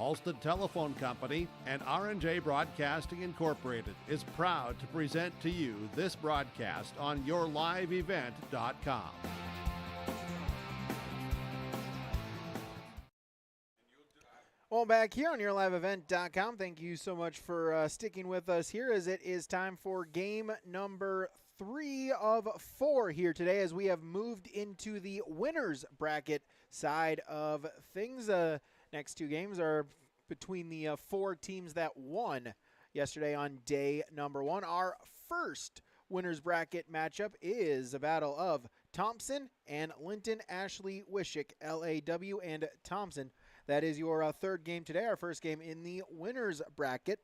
Alston Telephone Company and R&J Broadcasting Incorporated is proud to present to you this broadcast on yourliveevent.com. Well, back here on yourliveevent.com, thank you so much for sticking with us here as it is time for game number 3 of 4 here today as we have moved into the winners bracket side of things. Next 2 games are between the 4 teams that won yesterday on day number 1. Our first winners bracket matchup is a battle of Thompson and Linton-Ashley-Wishek, LAW and Thompson. That is your third game today, our first game in the winners bracket.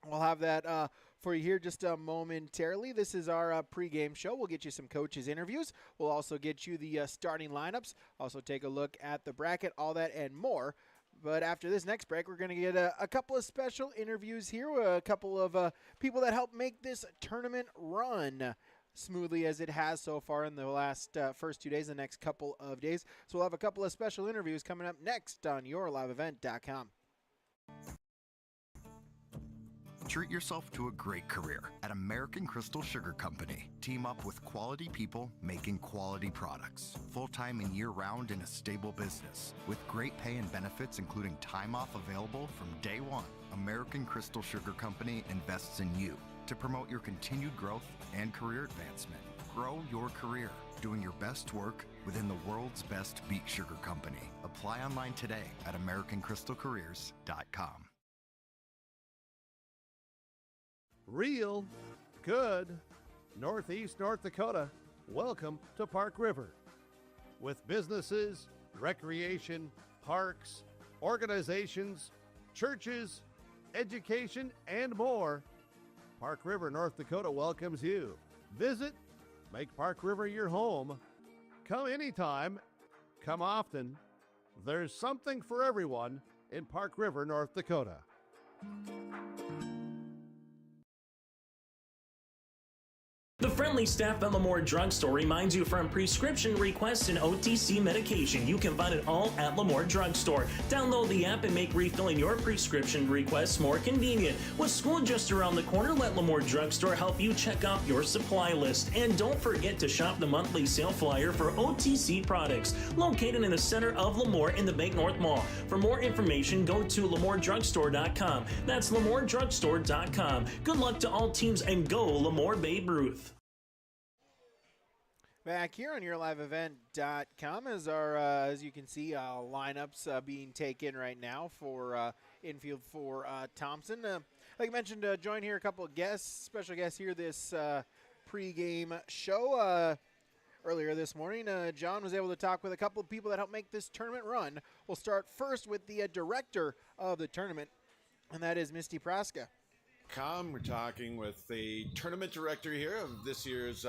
We'll have that for you here just momentarily. This is our pregame show. We'll get you some coaches' interviews. We'll also get you the starting lineups, also take a look at the bracket, all that and more. But after this next break, we're going to get a couple of special interviews here, a couple of people that help make this tournament run smoothly as it has so far in the last first 2 days, the next couple of days. So we'll have a couple of special interviews coming up next on yourliveevent.com. Treat yourself to a great career at American Crystal Sugar Company. Team up with quality people making quality products. Full-time and year-round in a stable business. With great pay and benefits including time off available from day one. American Crystal Sugar Company invests in you to promote your continued growth and career advancement. Grow your career doing your best work within the world's best beet sugar company. Apply online today at AmericanCrystalCareers.com. Real good Northeast North Dakota. Welcome to Park River. With businesses, recreation, parks, organizations, churches, education, and more, Park River, North Dakota welcomes you. Visit, make Park River your home. Come anytime, come often. There's something for everyone in Park River, North Dakota. The friendly staff at Lemoore Drugstore reminds you from prescription requests and OTC medication, you can find it all at Lemoore Drugstore. Download the app and make refilling your prescription requests more convenient. With school just around the corner, let Lemoore Drugstore help you check off your supply list. And don't forget to shop the monthly sale flyer for OTC products, located in the center of Lemoore in the Bank North Mall. For more information, go to LemooreDrugstore.com. That's LemooreDrugstore.com. Good luck to all teams and go Lemoore Babe Ruth. Back here on yourliveevent.com is our, as you can see, lineups being taken right now for infield for Thompson. Like I mentioned, join here a couple of guests, special guests here this pregame show. Earlier this morning, John was able to talk with a couple of people that help make this tournament run. We'll start first with the director of the tournament, and that is Misty Praska. We're talking with the tournament director here of this year's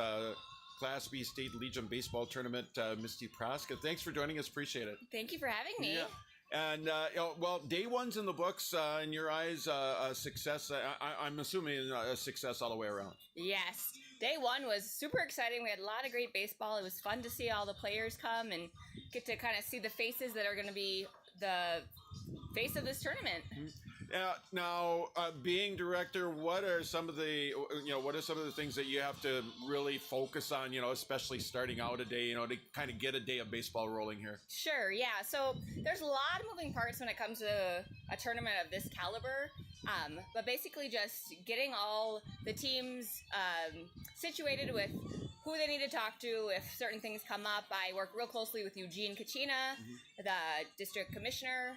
Class B State Legion Baseball Tournament, Misty Praska. Thanks for joining us. Appreciate it. Thank you for having me. Yeah. And, well, day one's in the books. In your eyes, a success. I'm assuming a success all the way around. Yes. Day one was super exciting. We had a lot of great baseball. It was fun to see all the players come and get to kind of see the faces that are going to be the face of this tournament. Now, being director, what are some of the things that you have to really focus on, especially starting out a day, to kind of get a day of baseball rolling here? Sure, yeah. So there's a lot of moving parts when it comes to a tournament of this caliber. But basically just getting all the teams situated with who they need to talk to if certain things come up. I work real closely with Eugene Kachina, the district commissioner.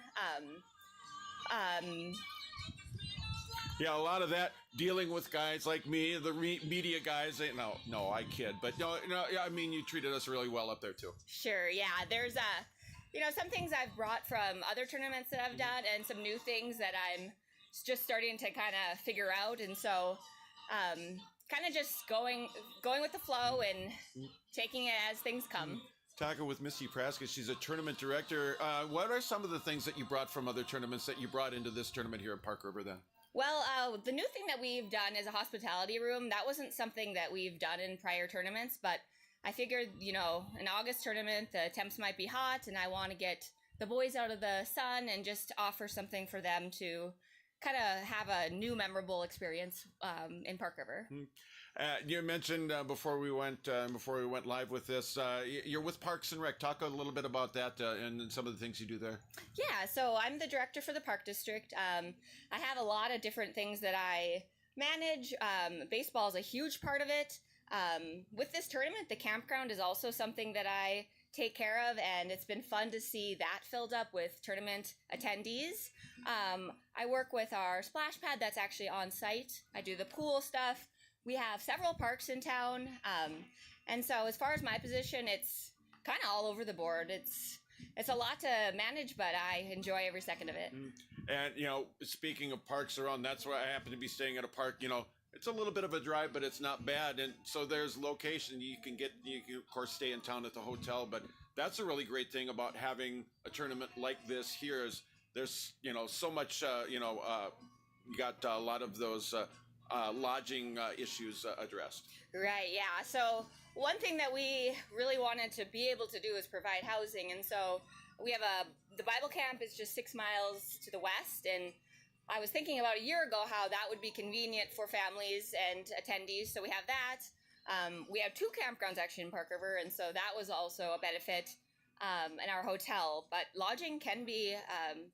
Yeah, a lot of that dealing with guys like me, the media guys. No, I kid, but no. I mean, you treated us really well up there too. Sure, yeah. There's some things I've brought from other tournaments that I've done, and some new things that I'm just starting to kind of figure out, and so kind of just going with the flow and taking it as things come. Talking with Misty Praska, she's a tournament director. What are some of the things that you brought from other tournaments that you brought into this tournament here at Park River then? Well, the new thing that we've done is a hospitality room. That wasn't something that we've done in prior tournaments, but I figured, an August tournament, the temps might be hot, and I want to get the boys out of the sun and just offer something for them to kind of have a new memorable experience in Park River. You mentioned before we went live with this, you're with Parks and Rec. Talk a little bit about that and some of the things you do there. Yeah, so I'm the director for the Park District. I have a lot of different things that I manage. Baseball is a huge part of it. With this tournament, the campground is also something that I take care of, and it's been fun to see that filled up with tournament attendees. I work with our splash pad that's actually on site. I do the pool stuff. We have several parks in town. And so as far as my position, it's kind of all over the board. It's a lot to manage, but I enjoy every second of it. And, speaking of parks around, that's where I happen to be staying at a park, it's a little bit of a drive, but it's not bad. And so there's location you can of course stay in town at the hotel, but that's a really great thing about having a tournament like this here is there's, so much, you got a lot of those lodging issues addressed. Right, yeah. So one thing that we really wanted to be able to do is provide housing. And so we have the Bible camp is just 6 miles to the west, and I was thinking about a year ago how that would be convenient for families and attendees. So we have that. We have 2 campgrounds actually in Park River, and so that was also a benefit in our hotel. But lodging can be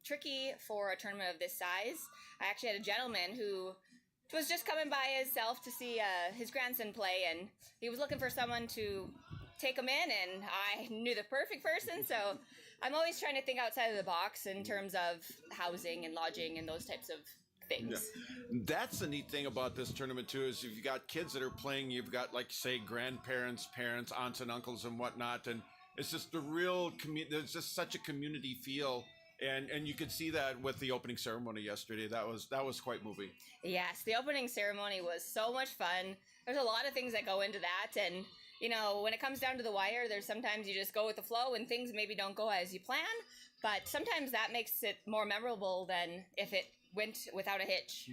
tricky for a tournament of this size. I actually had a gentleman who was just coming by himself to see his grandson play, and he was looking for someone to take him in, and I knew the perfect person. So I'm always trying to think outside of the box in terms of housing and lodging and those types of things. Yeah. That's the neat thing about this tournament too, is if you've got kids that are playing, you've got, like, say, grandparents, parents, aunts and uncles and whatnot, and it's just the real there's just such a community feel. And you could see that with the opening ceremony yesterday. That was quite moving. Yes, the opening ceremony was so much fun. There's a lot of things that go into that, and when it comes down to the wire, there's sometimes you just go with the flow and things maybe don't go as you plan, but sometimes that makes it more memorable than if it went without a hitch.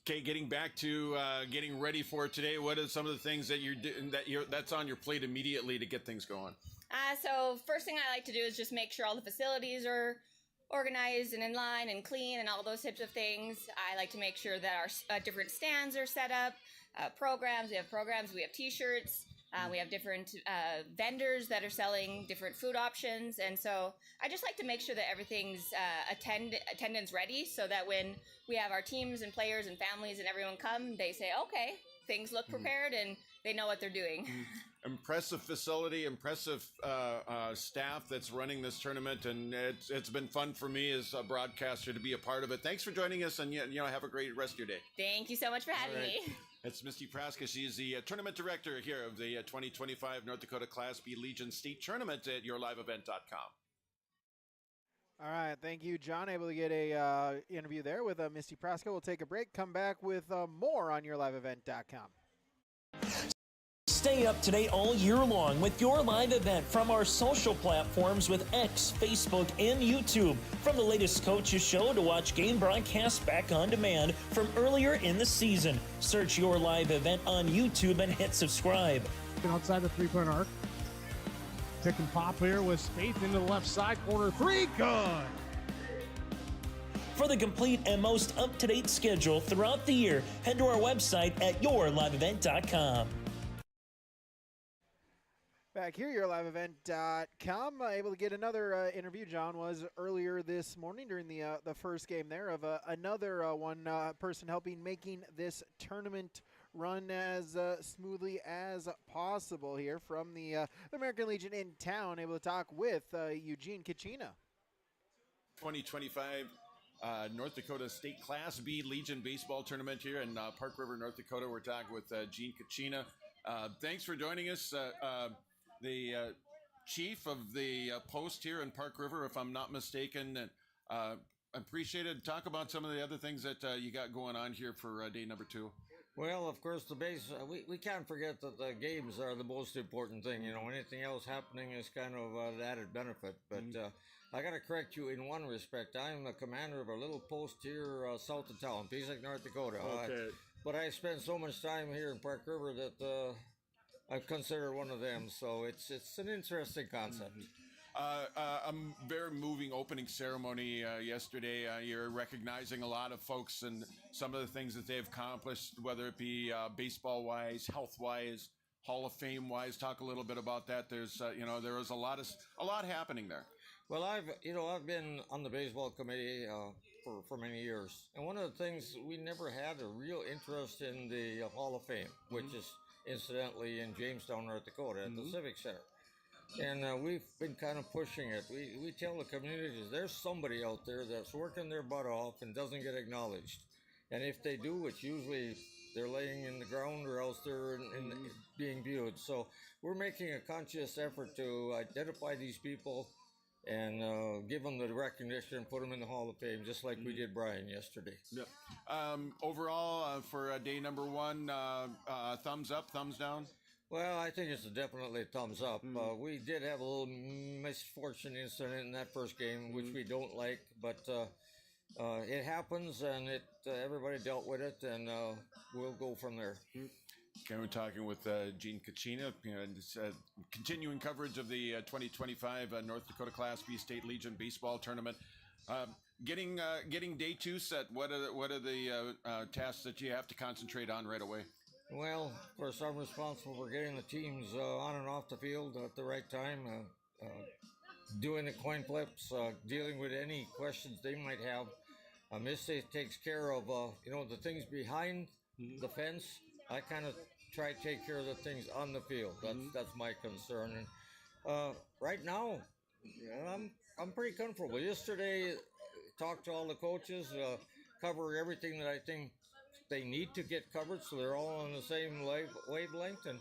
Okay, getting back to getting ready for today, what are some of the things that that's on your plate immediately to get things going? So first thing I like to do is just make sure all the facilities are organized and in line and clean and all those types of things. I like to make sure that our different stands are set up, programs. We have t-shirts. We have different vendors that are selling different food options. And so I just like to make sure that everything's attendance ready so that when we have our teams and players and families and everyone come, they say, okay, things look prepared and they know what they're doing. Impressive facility, impressive staff that's running this tournament, and it's been fun for me as a broadcaster to be a part of it. Thanks for joining us, and have a great rest of your day. Thank you so much for having me. It's Misty Praska. She's the tournament director here of the 2025 North Dakota Class B Legion State Tournament at yourliveevent.com. All right, thank you, John. Able to get a interview there with Misty Praska. We'll take a break, come back with more on yourliveevent.com. Stay up to date all year long with your live event from our social platforms with X, Facebook, and YouTube. From the latest coaches show to watch game broadcasts back on demand from earlier in the season. Search Your Live Event on YouTube and hit subscribe. Outside the three-point arc. Pick and pop here with Spaeth into the left side corner. 3, good. For the complete and most up-to-date schedule throughout the year, head to our website at yourliveevent.com. Back here, yourliveevent.com. Able to get another interview. John was earlier this morning during the first game there of another one person helping making this tournament run as smoothly as possible here from the American Legion in town. Able to talk with Eugene Kachina. 2025 North Dakota State Class B Legion Baseball Tournament here in Park River, North Dakota. We're talking with Gene Kachina. Thanks for joining us. The chief of the post here in Park River, if I'm not mistaken. Appreciate it. Talk about some of the other things that you got going on here for day number 2. Well, of course, the base, we can't forget that the games are the most important thing. Anything else happening is kind of an added benefit. But I got to correct you in one respect. I'm the commander of a little post here south of town, Pisac, North Dakota. Okay. But I spend so much time here in Park River that I consider one of them. So it's an interesting concept. A very moving opening ceremony yesterday. You're recognizing a lot of folks and some of the things that they've accomplished, whether it be baseball-wise, health-wise, Hall of Fame-wise. Talk a little bit about that. There's, there was a lot happening there. Well, I've been on the baseball committee for many years, and one of the things, we never had a real interest in the Hall of Fame, which is incidentally in Jamestown, North Dakota, at the Civic Center. And we've been kind of pushing it. We tell the communities there's somebody out there that's working their butt off and doesn't get acknowledged. And if they do, it's usually they're laying in the ground or else they're being viewed. So we're making a conscious effort to identify these people and give them the recognition and put them in the Hall of Fame, just like we did Brian yesterday. Yep. Overall, for day number one, thumbs up, thumbs down? Well, I think it's definitely a thumbs up. We did have a little misfortune incident in that first game, which we don't like, but it happens, and everybody dealt with it, and we'll go from there. Okay, we're talking with Gene Kachina, continuing coverage of the 2025 North Dakota Class B State Legion Baseball Tournament. Getting day two set, what are the tasks that you have to concentrate on right away? Well, of course, I'm responsible for getting the teams on and off the field at the right time, doing the coin flips, dealing with any questions they might have. Missy takes care of, the things behind the fence. I kind of try to take care of the things on the field. That's my concern. And right now, I'm pretty comfortable. Yesterday, talked to all the coaches, cover everything that I think they need to get covered, so they're all on the same wavelength, and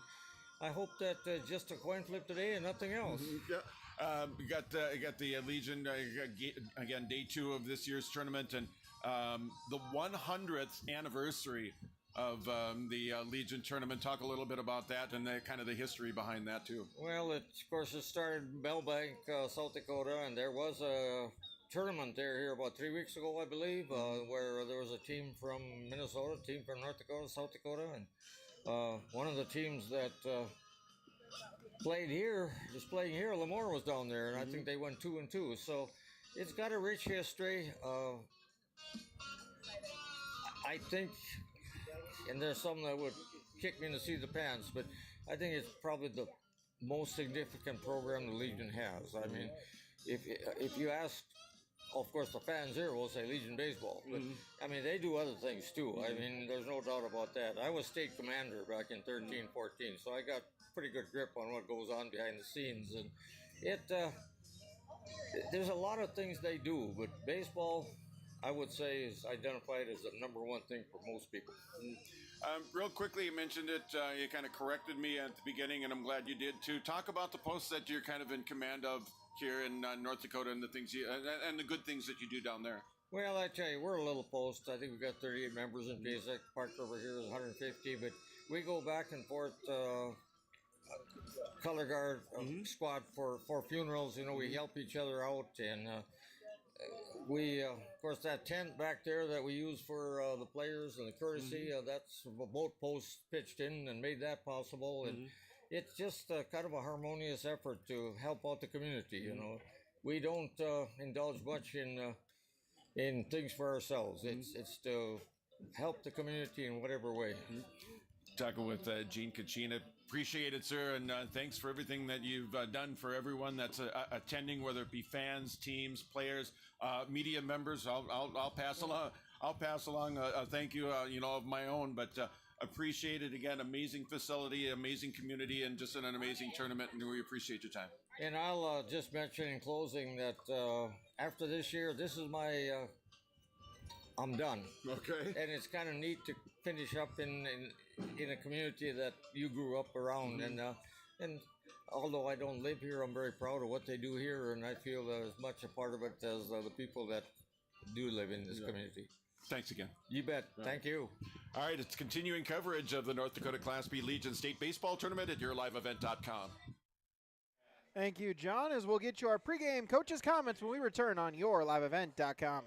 I hope that just a coin flip today and nothing else. You got the Legion again, day two of this year's tournament, and the 100th anniversary of the Legion tournament. Talk a little bit about that and kind of the history behind that too. Well, it started in Bellbank, South Dakota, and there was a tournament here about 3 weeks ago, I believe, where there was a team from Minnesota, a team from North Dakota, South Dakota, and one of the teams that playing here, Lemoore was down there, and I think they went 2-2. So it's got a rich history. I think, and there's some that would kick me in the seat of the pants, but I think it's probably the most significant program the Legion has. I mean, if you ask, of course, the fans here will say Legion Baseball, but I mean, they do other things too. I mean, there's no doubt about that. I was state commander back in 13, 14, so I got pretty good grip on what goes on behind the scenes, and there's a lot of things they do, but baseball, I would say, is identified as the number one thing for most people. Real quickly, you mentioned it. You kind of corrected me at the beginning, and I'm glad you did too. Talk about the posts that you're kind of in command of here in North Dakota, and the things and the good things that you do down there. Well, I tell you, we're a little post. I think we've got 38 members in Basic. Park over here is 150, but we go back and forth. Color guard squad for funerals. We help each other out, and we, of course, that tent back there that we use for the players and the courtesy, that's a boat post pitched in and made that possible. And it's just kind of a harmonious effort to help out the community. We don't indulge much in things for ourselves. It's to help the community in whatever way. Talking with Gene Kachina. Appreciate it, sir, and thanks for everything that you've done for everyone that's attending, whether it be fans, teams, players, media members. I'll pass along. I'll pass along a thank you, of my own. But appreciate it again. Amazing facility, amazing community, and just an amazing tournament. And we appreciate your time. And I'll just mention in closing that after this year, this is my. I'm done. Okay. And it's kind of neat to finish up in a community that you grew up around, and although I don't live here, I'm very proud of what they do here, and I feel as much a part of it as the people that do live in this community. Thanks again. You bet. Thank you. All right, it's continuing coverage of the North Dakota Class B Legion State Baseball Tournament at yourliveevent.com. Thank you, John, as we'll get you our pregame coaches' comments when we return on yourliveevent.com.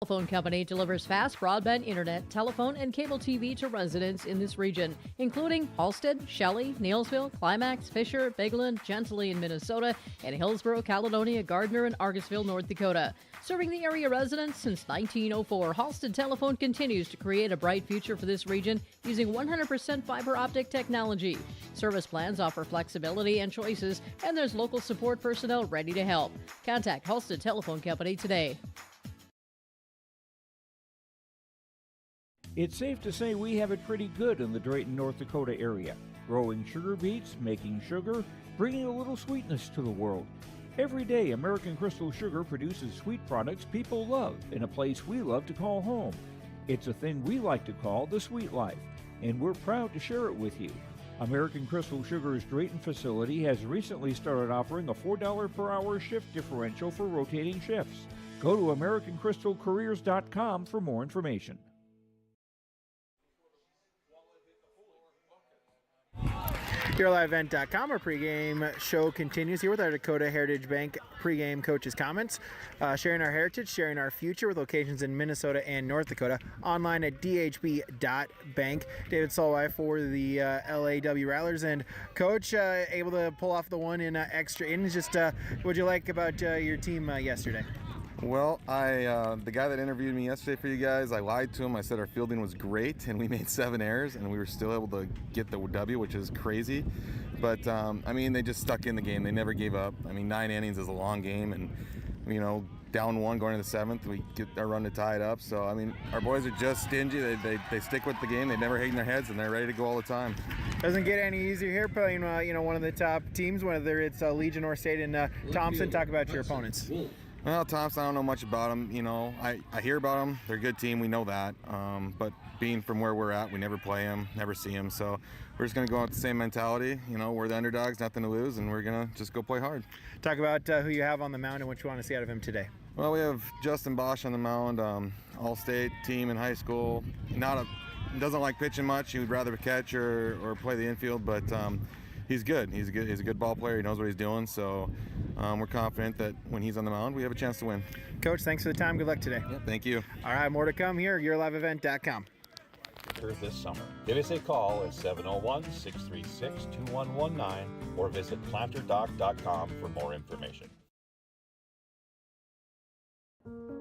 Telephone Company delivers fast broadband internet, telephone, and cable TV to residents in this region, including Halstead, Shelley, Neilsville, Climax, Fisher, Bigland, Gentilly in Minnesota, and Hillsborough, Caledonia, Gardner, and Argosville, North Dakota. Serving the area residents since 1904, Halstead Telephone continues to create a bright future for this region using 100% fiber optic technology. Service plans offer flexibility and choices, and there's local support personnel ready to help. Contact Halstead Telephone Company today. It's safe to say we have it pretty good in the Drayton, North Dakota area. Growing sugar beets, making sugar, bringing a little sweetness to the world. Every day, American Crystal Sugar produces sweet products people love in a place we love to call home. It's a thing we like to call the sweet life, and we're proud to share it with you. American Crystal Sugar's Drayton facility has recently started offering a $4 per hour shift differential for rotating shifts. Go to AmericanCrystalCareers.com for more information. YourLiveEvent.com, our pregame show continues here with our Dakota Heritage Bank pregame coaches' comments. Sharing our heritage, sharing our future with locations in Minnesota and North Dakota. Online at dhb.bank. David Solway for the LAW Rattlers. And Coach, able to pull off the one in extra innings. Just what would you like about your team yesterday? Well, the guy that interviewed me yesterday for you guys, I lied to him. I said our fielding was great, and we made 7 errors, and we were still able to get the W, which is crazy. But, I mean, they just stuck in the game. They never gave up. I mean, 9 innings is a long game, and, you know, down 1 going to the 7th, we get our run to tie it up. So, I mean, our boys are just stingy. They stick with the game. They never hang their heads, and they're ready to go all the time. Doesn't get any easier here playing, one of the top teams, whether it's Legion or State and Thompson. Talk about your opponents. Well, Thompson, I don't know much about them. You know, I hear about them. They're a good team. We know that. But being from where we're at, we never play them, never see them. So we're just going to go out with the same mentality. You know, we're the underdogs, nothing to lose, and we're going to just go play hard. Talk about who you have on the mound and what you want to see out of him today. Well, we have Justin Bosch on the mound, all-state team in high school. Doesn't like pitching much. He would rather catch or play the infield, but he's good. He's a good ball player. He knows what he's doing. So we're confident that when he's on the mound, we have a chance to win. Coach, thanks for the time. Good luck today. Yeah, thank you. All right, more to come here. YourLiveEvent.com. This summer. Give us a call at 701-636-2119 or visit planterdoc.com for more information.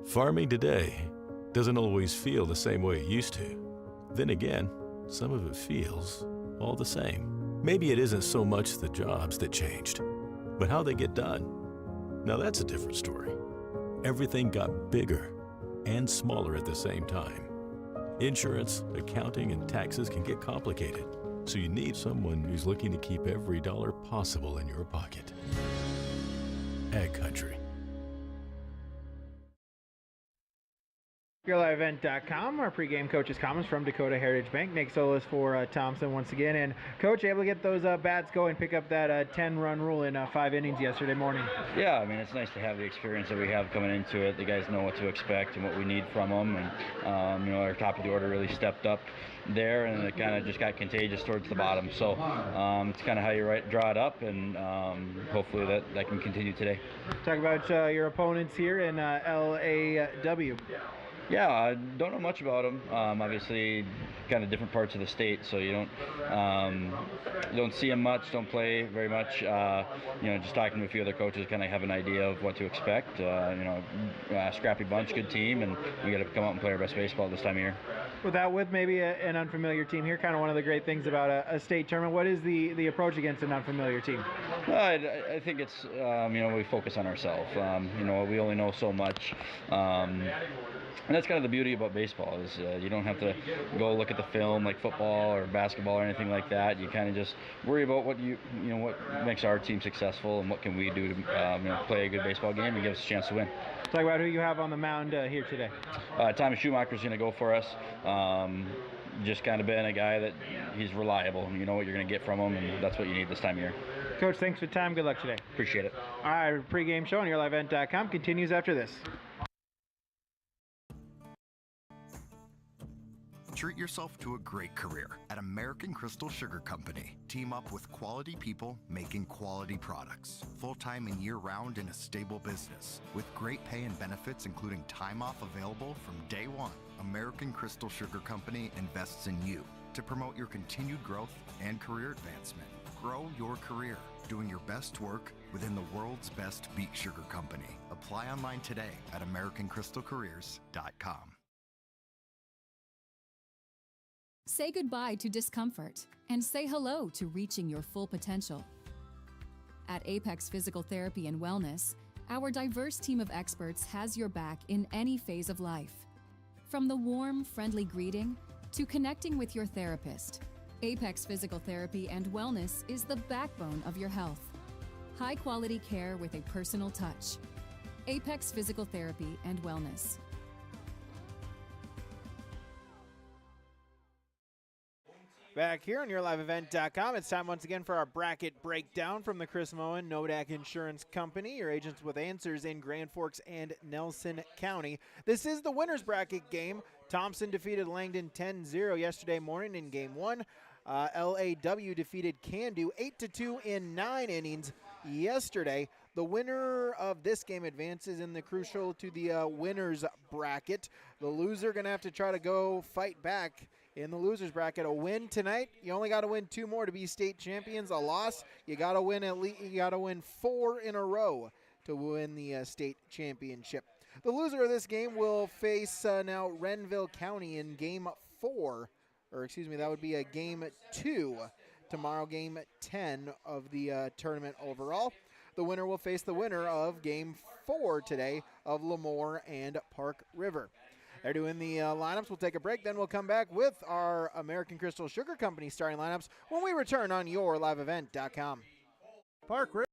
Farming today doesn't always feel the same way it used to. Then again, some of it feels all the same. Maybe it isn't so much the jobs that changed, but how they get done. Now that's a different story. Everything got bigger and smaller at the same time. Insurance, accounting, and taxes can get complicated, so you need someone who's looking to keep every dollar possible in your pocket. Ag Country. YourLiveEvent.com, our pregame coach's comments from Dakota Heritage Bank. Nick Solis for Thompson once again. And Coach, able to get those bats going, pick up that 10-run rule in 5 innings yesterday morning. Yeah, I mean, it's nice to have the experience that we have coming into it. The guys know what to expect and what we need from them. And, our top of the order really stepped up there, and it kind of just got contagious towards the bottom. So it's kind of how you draw it up, and hopefully that can continue today. Talk about your opponents here in LAW. Yeah, I don't know much about them. Obviously, kind of different parts of the state, so you don't see them much, don't play very much. Just talking to a few other coaches, kind of have an idea of what to expect. Scrappy bunch, good team, and we got to come out and play our best baseball this time of year. With maybe an unfamiliar team here, kind of one of the great things about a state tournament. What is the approach against an unfamiliar team? I think it's we focus on ourselves. We only know so much. And that's kind of the beauty about baseball is you don't have to go look at the film like football or basketball or anything like that. You kind of just worry about what what makes our team successful and what can we do to play a good baseball game and give us a chance to win. Talk about who you have on the mound here today. Thomas Schumacher's going to go for us. Just kind of been a guy that he's reliable. You know what you're going to get from him, and that's what you need this time of year. Coach, thanks for the time. Good luck today. Appreciate it. All right, pregame show on YourLiveEvent.com continues after this. Treat yourself to a great career at American Crystal Sugar Company. Team up with quality people making quality products. Full-time and year-round in a stable business. With great pay and benefits including time off available from day one. American Crystal Sugar Company invests in you to promote your continued growth and career advancement. Grow your career doing your best work within the world's best beet sugar company. Apply online today at AmericanCrystalCareers.com. Say goodbye to discomfort and say hello to reaching your full potential. At Apex Physical Therapy and Wellness, our diverse team of experts has your back in any phase of life. From the warm, friendly greeting to connecting with your therapist, Apex Physical Therapy and Wellness is the backbone of your health. High-quality care with a personal touch. Apex Physical Therapy and Wellness. Back here on YourLiveEvent.com, it's time once again for our bracket breakdown from the Chris Moen Nodak Insurance Company, your agents with answers in Grand Forks and Nelson County. This is the winner's bracket game. Thompson defeated Langdon 10-0 yesterday morning in Game 1. LAW defeated Candu 8-2 in 9 innings yesterday. The winner of this game advances in the crucial to the winner's bracket. The loser going to have to try to go fight back in the loser's bracket. A win tonight, you only got to win 2 more to be state champions. A loss, you got to win 4 in a row to win the state championship. The loser of this game will face now Renville County in Game 4. Or excuse me, that would be a Game 2 tomorrow, Game 10 of the tournament overall. The winner will face the winner of Game 4 today of Lemoore and Park River. They're doing the lineups. We'll take a break, then we'll come back with our American Crystal Sugar Company starting lineups when we return on YourLiveEvent.com. Park River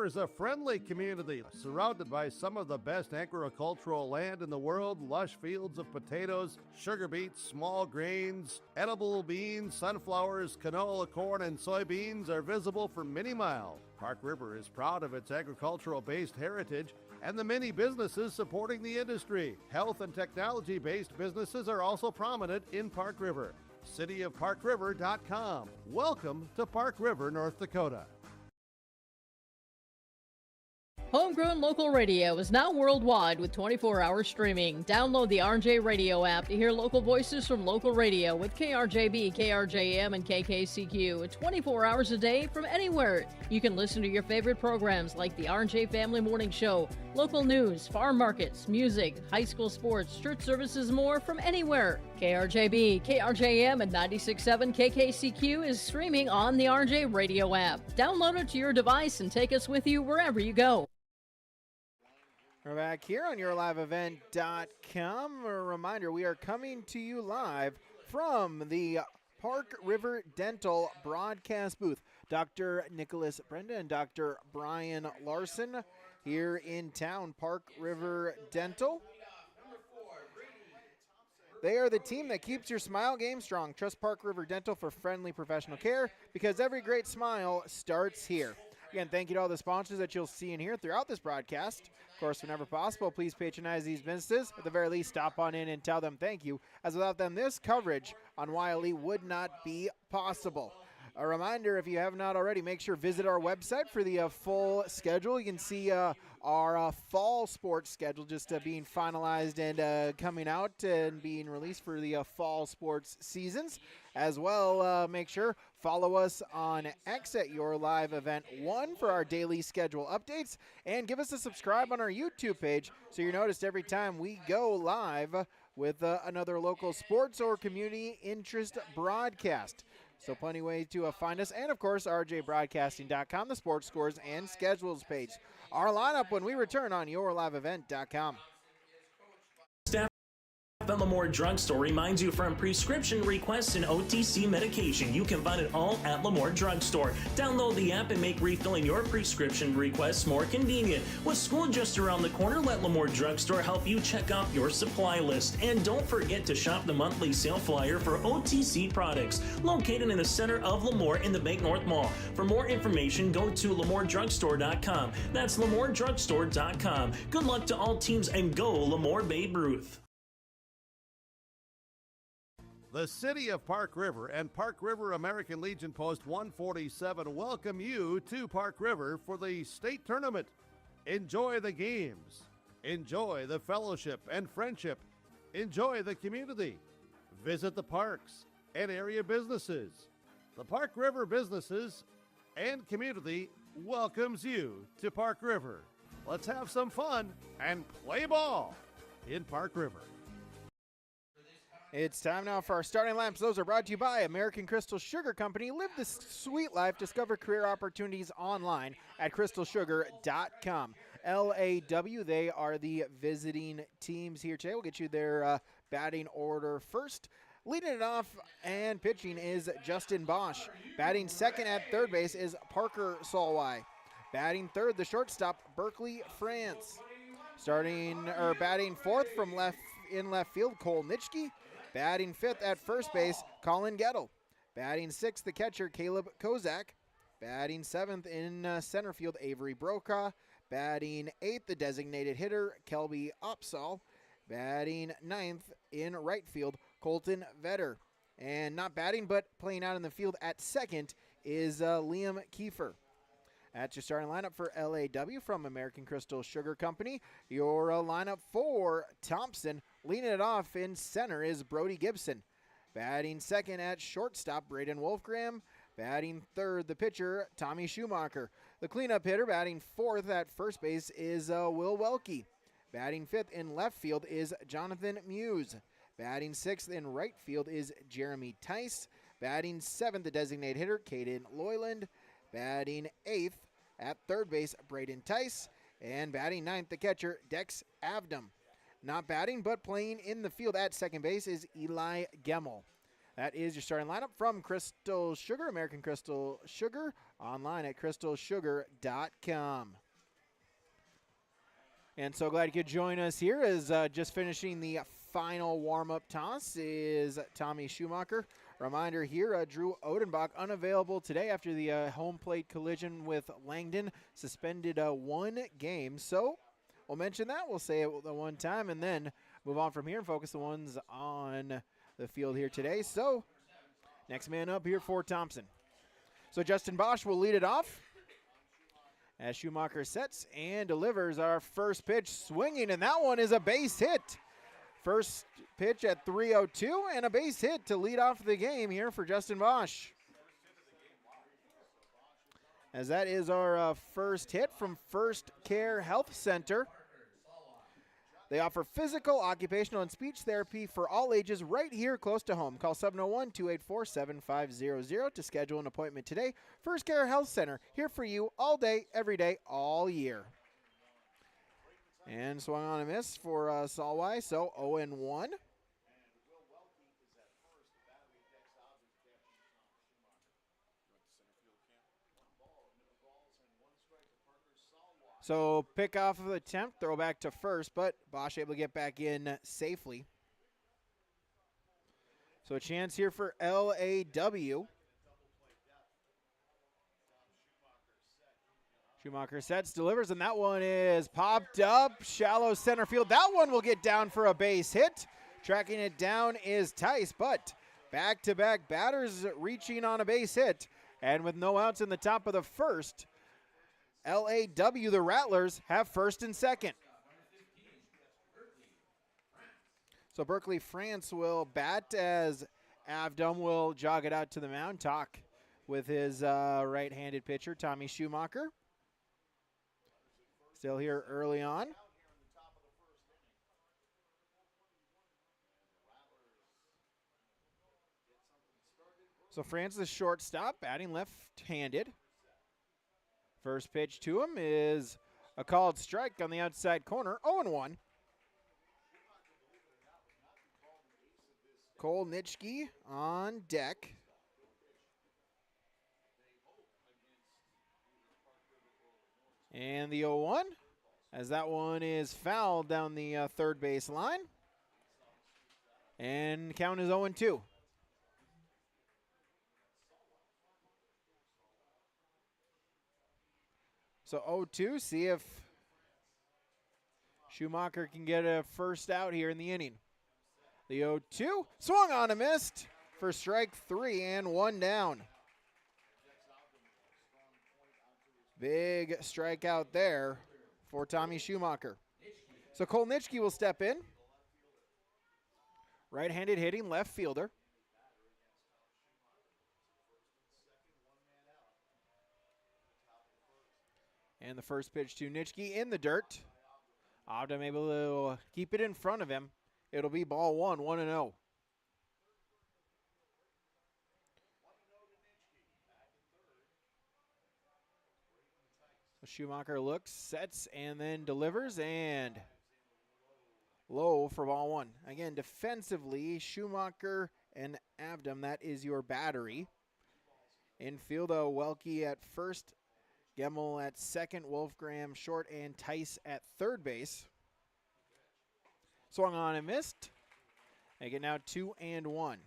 is a friendly community surrounded by some of the best agricultural land in the world. Lush fields of potatoes, sugar beets, small grains, edible beans, sunflowers, canola, corn, and soybeans are visible for many miles. Park River is proud of its agricultural-based heritage and the many businesses supporting the industry. Health and technology-based businesses are also prominent in Park River. cityofparkriver.com. Welcome to Park River, North Dakota. Homegrown local radio is now worldwide with 24-hour streaming. Download the RJ Radio app to hear local voices from local radio with KRJB, KRJM, and KKCQ 24 hours a day from anywhere. You can listen to your favorite programs like the RJ Family Morning Show, local news, farm markets, music, high school sports, church services, more from anywhere. KRJB, KRJM, and 96.7 KKCQ is streaming on the RJ Radio app. Download it to your device and take us with you wherever you go. We're back here on YourLiveEvent.com. A reminder, we are coming to you live from the Park River Dental broadcast booth. Dr. Nicholas Brenda and Dr. Brian Larson here in town, Park River Dental. They are the team that keeps your smile game strong. Trust Park River Dental for friendly professional care because every great smile starts here. Again, thank you to all the sponsors that you'll see in here throughout this broadcast. Of course, whenever possible, please patronize these businesses. At the very least, stop on in and tell them thank you, as without them, this coverage on Wiley would not be possible. A reminder, if you have not already, make sure to visit our website for the full schedule. You can see our fall sports schedule just being finalized and coming out and being released for the fall sports seasons. As well, make sure follow us on X at Your Live Event 1 for our daily schedule updates, and give us a subscribe on our YouTube page so you're noticed every time we go live with another local sports or community interest broadcast. So plenty of ways to find us, and of course rjbroadcasting.com, the sports scores and schedules page. Our lineup when we return on YourLiveEvent.com. The Lemoore Drugstore reminds you from prescription requests and OTC medication. You can find it all at Lemoore Drugstore. Download the app and make refilling your prescription requests more convenient. With school just around the corner, let Lemoore Drugstore help you check out your supply list. And don't forget to shop the monthly sale flyer for OTC products, located in the center of Lemoore in the Bank North Mall. For more information, go to LemooreDrugstore.com. That's LemooreDrugstore.com. Good luck to all teams and go Lemoore Babe Ruth. The City of Park River and Park River American Legion Post 147 welcome you to Park River for the state tournament. Enjoy the games. Enjoy the fellowship and friendship. Enjoy the community. Visit the parks and area businesses. The Park River businesses and community welcomes you to Park River. Let's have some fun and play ball in Park River. It's time now for our starting lineups. Those are brought to you by American Crystal Sugar Company. Live the sweet life. Discover career opportunities online at crystalsugar.com. LAW, they are the visiting teams here today. We'll get you their batting order first. Leading it off and pitching is Justin Bosch. Batting second at third base is Parker Solway. Batting third, the shortstop, Berkeley France. Batting fourth from left field, Cole Nitschke. Batting fifth at first base, Colin Gettle. Batting sixth, the catcher, Caleb Kozak. Batting seventh in center field, Avery Brokaw. Batting eighth, the designated hitter, Kelby Opsal. Batting ninth in right field, Colton Vetter. And not batting, but playing out in the field at second is Liam Kiefer. That's your starting lineup for LAW from American Crystal Sugar Company. Your lineup for Thompson, leading it off in center, is Brody Gibson. Batting second at shortstop, Braden Wolfgram. Batting third, the pitcher, Tommy Schumacher. The cleanup hitter, batting fourth at first base, is Will Welke. Batting fifth in left field is Jonathan Muse. Batting sixth in right field is Jeremy Tice. Batting seventh, the designated hitter, Caden Loyland. Batting eighth at third base, Braden Tice. And batting ninth, the catcher, Dex Avdom. Not batting, but playing in the field at second base is Eli Gemmel. That is your starting lineup from Crystal Sugar, American Crystal Sugar, online at crystalsugar.com. And so glad you could join us here as just finishing the final warm-up toss is Tommy Schumacher. Reminder here, Drew Odenbach unavailable today after the home plate collision with Langdon, suspended one game. So we'll mention that. We'll say it the one time and then move on from here and focus the ones on the field here today. So next man up here for Thompson. So Justin Bosch will lead it off as Schumacher sets and delivers our first pitch swinging, and that one is a base hit. First pitch at 3:02 and a base hit to lead off the game here for Justin Bosch. As that is our first hit from First Care Health Center. They offer physical, occupational, and speech therapy for all ages right here close to home. Call 701-284-7500 to schedule an appointment today. First Care Health Center, here for you all day, every day, all year. And swung on a miss for Solway, so 0-1. So pick off of the attempt, throw back to first, but Bosch able to get back in safely. So a chance here for LAW. Schumacher sets, delivers, and that one is popped up. Shallow center field. That one will get down for a base hit. Tracking it down is Tice, but back-to-back batters reaching on a base hit. And with no outs in the top of the first, LAW, the Rattlers, have first and second. So Berkeley France will bat as Avdom will jog it out to the mound. Talk with his right-handed pitcher, Tommy Schumacher. Still here early on. So France is shortstop, batting left-handed. First pitch to him is a called strike on the outside corner, 0-1. Cole Nitschke on deck. And the 0-1, as that one is fouled down the third base line. And count is 0-2. So 0-2, see if Schumacher can get a first out here in the inning. The 0-2 swung on and missed for strike 3 and 1 down. Big strikeout there for Tommy Schumacher. So Cole Nitschke will step in. Right-handed hitting left fielder. And the first pitch to Nitschke in the dirt. Avdam able to keep it in front of him. It'll be ball 1, 1-0. Schumacher looks, sets, and then delivers, and low for ball 1. Again, defensively, Schumacher and Avdam, that is your battery. Infield, Welke at first, Gemmel at second, Wolfgram short, and Tice at third base. Swung on and missed. Make it now 2-1.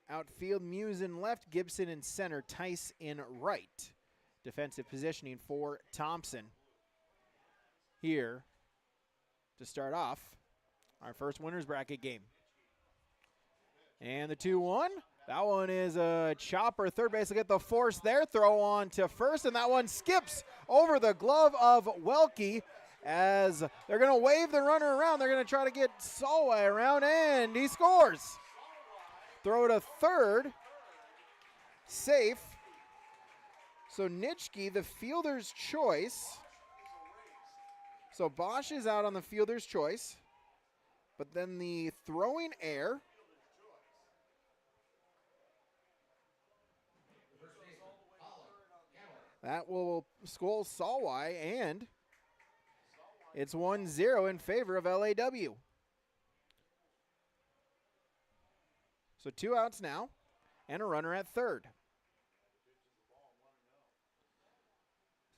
Outfield, Muse in left, Gibson in center, Tice in right. Defensive positioning for Thompson. Here to start off our first winner's bracket game. And the 2-1. That one is a chopper. Third base will get the force there. Throw on to first, and that one skips over the glove of Welke as they're going to wave the runner around. They're going to try to get Solway around, and he scores. Throw to third. Safe. So Nitschke, the fielder's choice. So Bosch is out on the fielder's choice. But then the throwing error. That will score Solway, and it's 1-0 in favor of LAW. So 2 outs now, and a runner at third.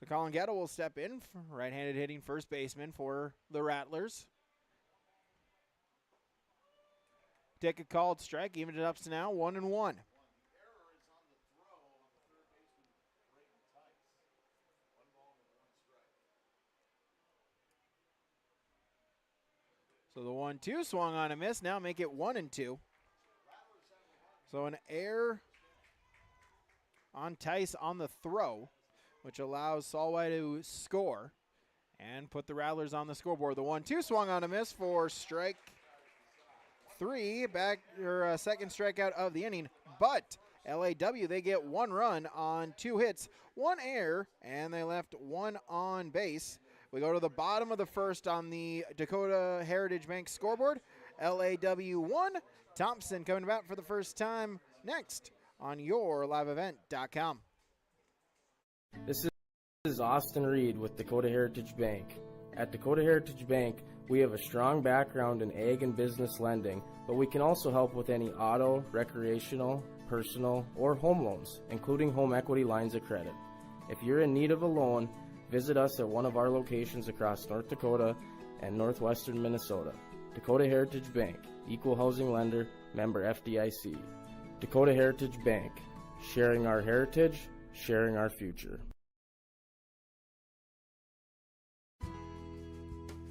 So Colin Getto will step in, right-handed hitting first baseman for the Rattlers. Take a called strike, even it up to now 1-1. So the 1-2 swung on a miss. Now make it 1-2. So an error on Tice on the throw, which allows Solway to score and put the Rattlers on the scoreboard. The 1-2 swung on a miss for strike 3, second strikeout of the inning. But LAW, they get 1 run on 2 hits, 1 error, and they left 1 on base. We go to the bottom of the first on the Dakota Heritage Bank scoreboard. LAW 1, Thompson coming back for the first time next on yourliveevent.com. This is Austin Reed with Dakota Heritage Bank. At Dakota Heritage Bank, we have a strong background in ag and business lending, but we can also help with any auto, recreational, personal, or home loans, including home equity lines of credit. If you're in need of a loan, visit us at one of our locations across North Dakota and northwestern Minnesota. Dakota Heritage Bank, equal housing lender, member FDIC. Dakota Heritage Bank, sharing our heritage, sharing our future.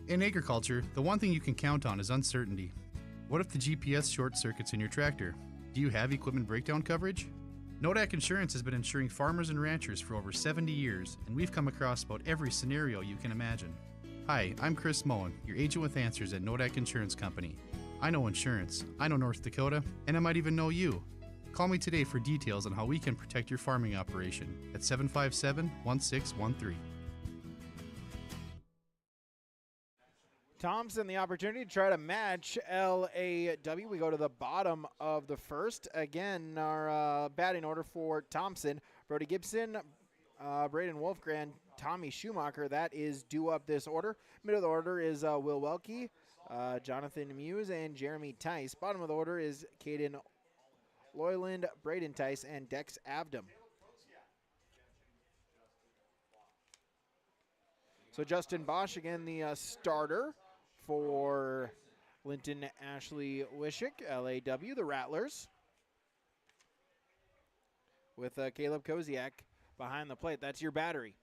In agriculture, the one thing you can count on is uncertainty. What if the GPS short circuits in your tractor? Do you have equipment breakdown coverage? Nodak Insurance has been insuring farmers and ranchers for over 70 years, and we've come across about every scenario you can imagine. Hi, I'm Chris Moen, your agent with answers at Nodak Insurance Company. I know insurance, I know North Dakota, and I might even know you. Call me today for details on how we can protect your farming operation at 757-1613. Thompson, the opportunity to try to match LAW. We go to the bottom of the first. Again, our batting order for Thompson. Brody Gibson, Braden Wolfgren, Tommy Schumacher. That is due up this order. Middle of the order is Will Welke, Jonathan Muse, and Jeremy Tice. Bottom of the order is Caden Loyland, Braden Tice, and Dex Avdam. So Justin Bosch, again, the starter for Linton-Ashley-Wishek, LAW, the Rattlers, with Caleb Koziak behind the plate. That's your battery.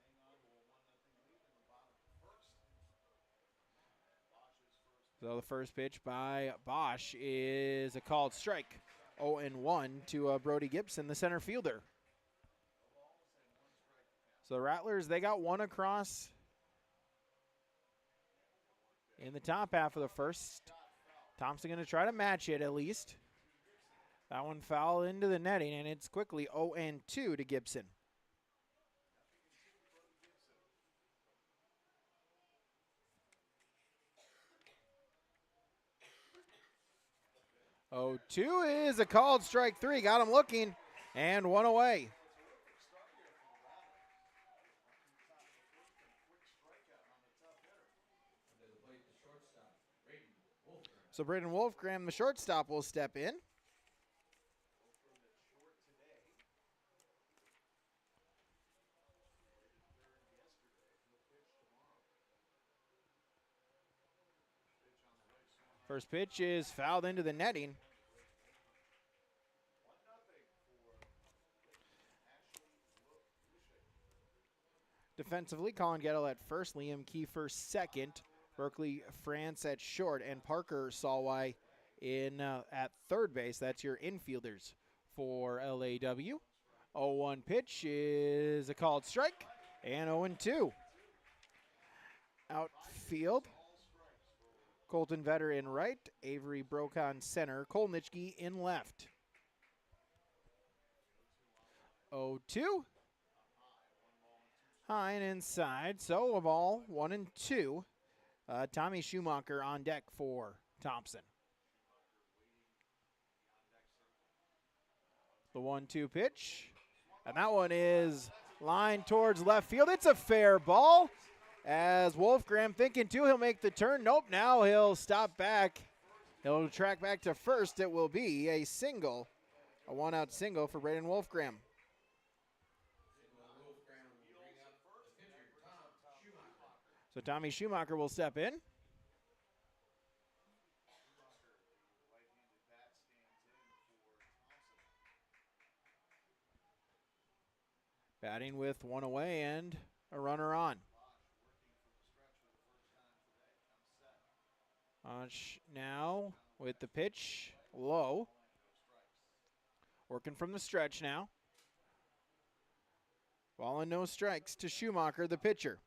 So the first pitch by Bosch is a called strike. 0-1 to Brody Gibson, the center fielder. So the Rattlers, they got one across in the top half of the first. Thompson going to try to match it at least. That one fouled into the netting, and it's quickly 0-2 to Gibson. Oh, 2 is a called strike 3. Got him looking, and one away. So Braden Wolfgram, the shortstop, will step in. First pitch is fouled into the netting. Defensively, Colin Gettle at first, Liam Kiefer second, Berkeley France at short, and Parker Salwai in at third base. That's your infielders for LAW. 0-1 pitch is a called strike, and 0-2. Outfield, Colton Vetter in right, Avery Brocon center, Cole Nitschke in left. 0-2. High and inside, so a ball, 1-2. Tommy Schumacher on deck for Thompson. The 1-2 pitch, and that one is lined towards left field. It's a fair ball. As Wolfgram thinking too, he'll make the turn. Nope, now he'll stop back. He'll track back to first. It will be a single, a one-out single for Braden Wolfgram. So Tommy Schumacher will step in. Batting with one away and a runner on. Now with the pitch low. Working from the stretch now. Ball and no strikes to Schumacher, the pitcher.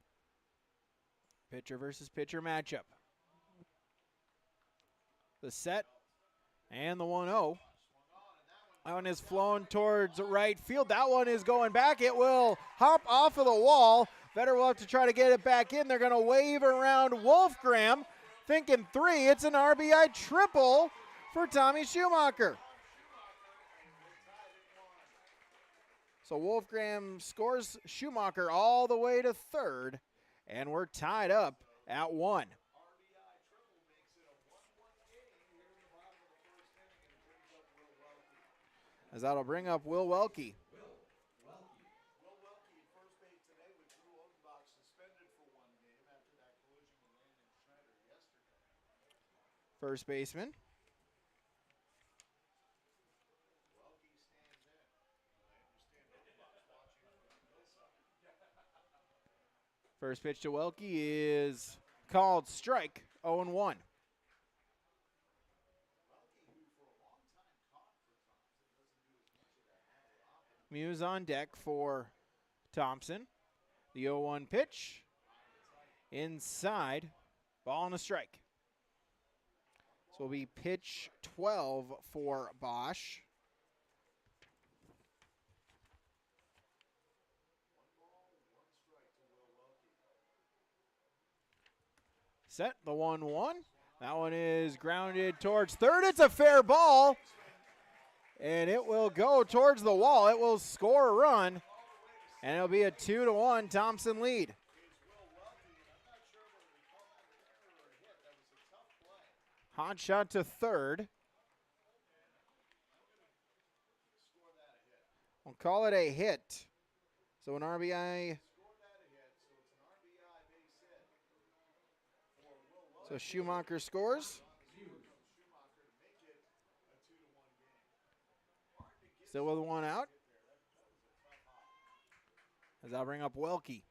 Pitcher versus pitcher matchup. The set and the 1-0. That one is flown towards right field. That one is going back. It will hop off of the wall. Vetter will have to try to get it back in. They're going to wave around Wolfgram. Thinking 3. It's an RBI triple for Tommy Schumacher. So Wolfgram scores Schumacher all the way to third. And we're tied up at 1. As that'll bring up Will Welke. First baseman. First pitch to Welke is called strike, 0-1. Muse on deck for Thompson. The 0-1 pitch. Inside, ball and a strike. This will be pitch 12 for Bosch. Set the 1-1. That one is grounded towards third. It's a fair ball. And it will go towards the wall. It will score a run. And it'll be a 2-1 Thompson lead. Hot shot to third. We'll call it a hit. So an RBI. So Schumacher scores. Still with one out. As I'll bring up Welke.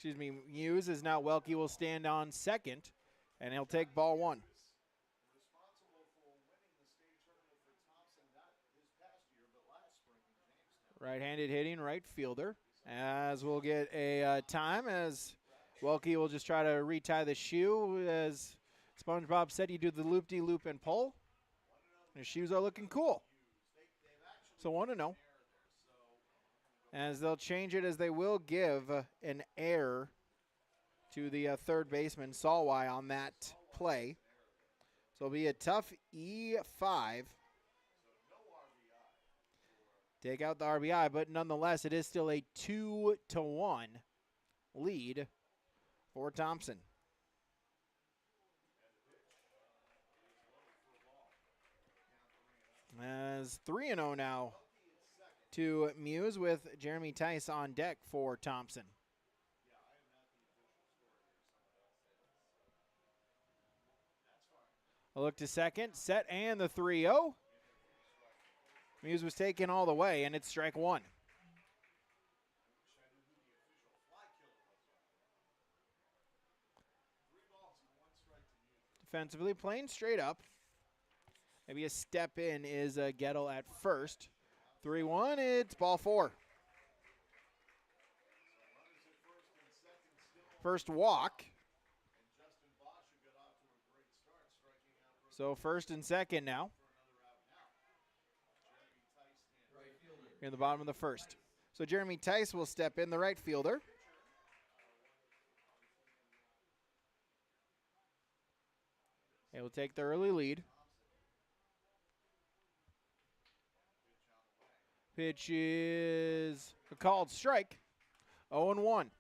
Muse is now Welke will stand on second, and he'll take ball one. Right-handed hitting right fielder, as we'll get a time as Welke will just try to retie the shoe. As SpongeBob said, you do the loop-de-loop and pull. Your shoes are looking cool. So 1-0. As they'll change it, as they will give an error to the third baseman, Salwai, on that play. So it'll be a tough E5. Take out the RBI, but nonetheless, it is still a 2-1 lead for Thompson. As 3-0 now to Muse with Jeremy Tice on deck for Thompson. A look to second, set, and the 3-0. Muse was taken all the way, and it's strike one. Defensively, playing straight up. Maybe a step in is Gettle at first. 3-1, it's ball four. First walk. So first and second now. In the bottom of the first. So Jeremy Tice will step in, the right fielder. They will take the early lead. Pitch is a called strike. 0-1.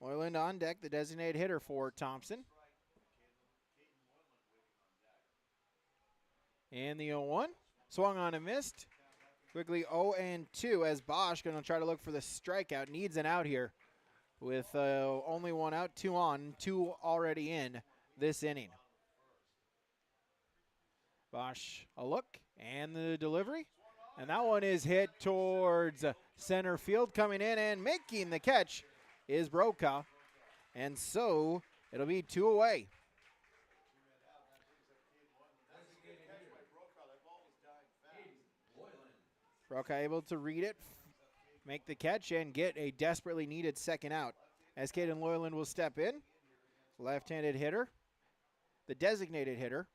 Moylan on deck, the designated hitter for Thompson. And the 0-1. Swung on and missed. Quickly 0-2 as Bosch going to try to look for the strikeout. Needs an out here with only one out, two on, two already in this inning. Bosch a look and the delivery. And that one is hit towards center field. Coming in and making the catch is Brokaw. And so it'll be two away. Brokaw able to read it, make the catch, and get a desperately needed second out. As Caden Loyland will step in. Left-handed hitter. The designated hitter.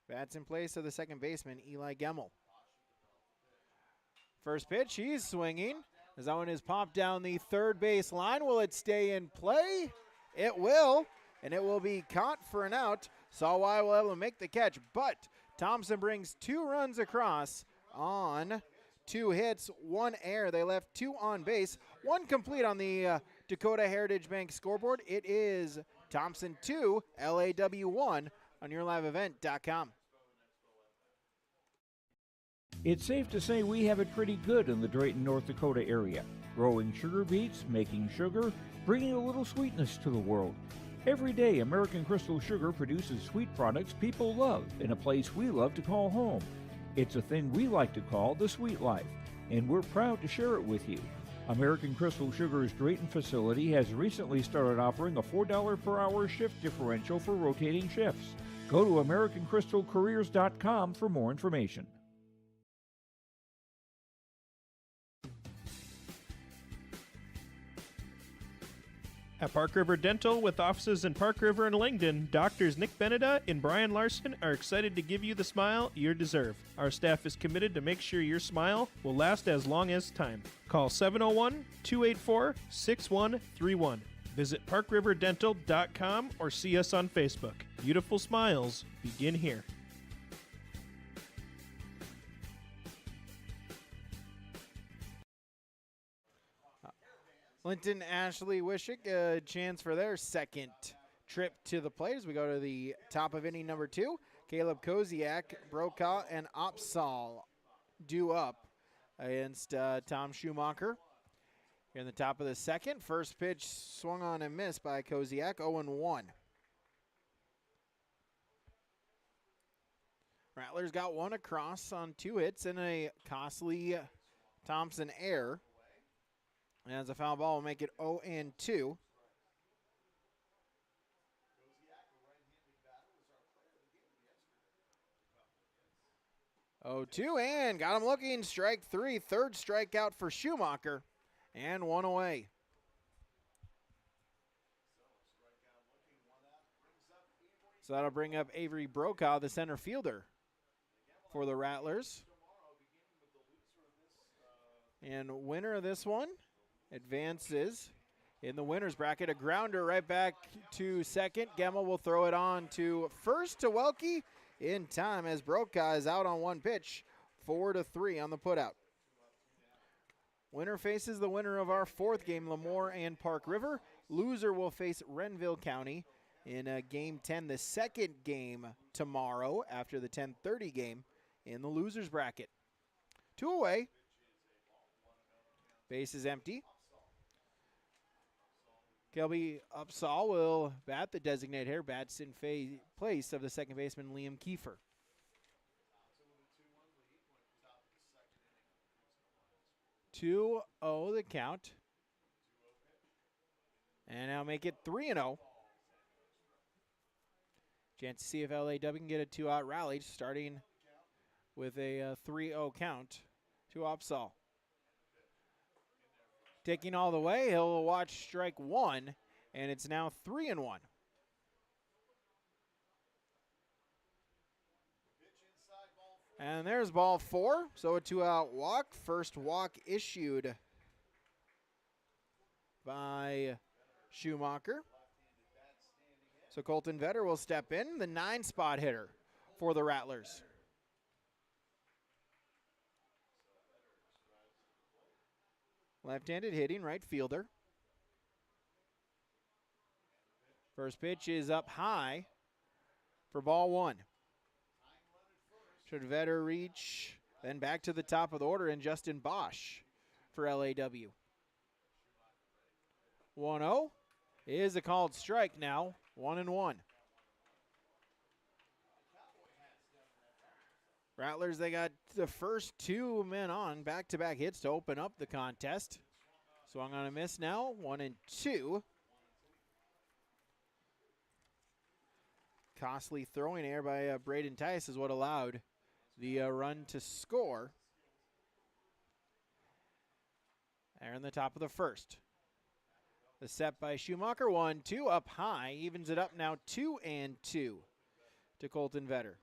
Bats in place of the second baseman, Eli Gemmel. First pitch, he's swinging. As that one is popped down the third base line. Will it stay in play? It will, and it will be caught for an out. Salwai will be able to make the catch, but Thompson brings 2 runs across on 2 hits, 1 error. They left 2 on base, 1 complete on the Dakota Heritage Bank scoreboard. It is Thompson 2, LAW 1 on YourLiveEvent.com. It's safe to say we have it pretty good in the Drayton, North Dakota area. Growing sugar beets, making sugar, bringing a little sweetness to the world. Every day, American Crystal Sugar produces sweet products people love in a place we love to call home. It's a thing we like to call the sweet life, and we're proud to share it with you. American Crystal Sugar's Drayton facility has recently started offering a $4 per hour shift differential for rotating shifts. Go to AmericanCrystalCareers.com for more information. At Park River Dental, with offices in Park River and Langdon, doctors Nick Beneda and Brian Larson are excited to give you the smile you deserve. Our staff is committed to make sure your smile will last as long as time. Call 701-284-6131. Visit parkriverddental.com or see us on Facebook. Beautiful smiles begin here. Linton-Ashley-Wishek, a chance for their second trip to the plate as we go to the top of inning number 2. Caleb Koziak, Brokaw, and Opsal due up against Tom Schumacher. Here in the top of the second, first pitch swung on and missed by Koziak, 0-1. Rattlers got 1 across on 2 hits and a costly Thompson error. And as a foul ball will make it 0-2. 0-2, and got him looking. Strike three, third strikeout for Schumacher, and one away. So that'll bring up Avery Brokaw, the center fielder for the Rattlers. And winner of this one advances in the winner's bracket. A grounder right back to second. Gemmel will throw it on to first to Welke in time as Brokaw is out on one pitch. 4-3 on the putout. Winner faces the winner of our fourth game, Lemoore and Park River. Loser will face Renville County in Game 10, the second game tomorrow after the 10:30 game in the loser's bracket. 2 away. Base is empty. Kelby Upsaw will bat, the designated hitter, bats in place of the second baseman Liam Kiefer. 2-0 the count. And now make it 3-0. Chance to see if LAW can get a 2-out rally, starting with a 3-0 count to Upsaw. Taking all the way, he'll watch strike one, and it's now 3-1. And there's ball four, so a 2-out walk. First walk issued by Schumacher. So Colton Vetter will step in, the 9-spot hitter for the Rattlers. Left-handed hitting right fielder. First pitch is up high for ball one. Should Vetter reach, then back to the top of the order, and Justin Bosch for LAW. 1-0 is a called strike now, 1-1. Rattlers, they got the first two men on, back-to-back hits to open up the contest. Swung on a miss now, 1-2. Costly throwing error by Braden Tice is what allowed the run to score. There in the top of the first. The set by Schumacher, 1-2, up high, evens it up now 2-2 to Colton Vetter.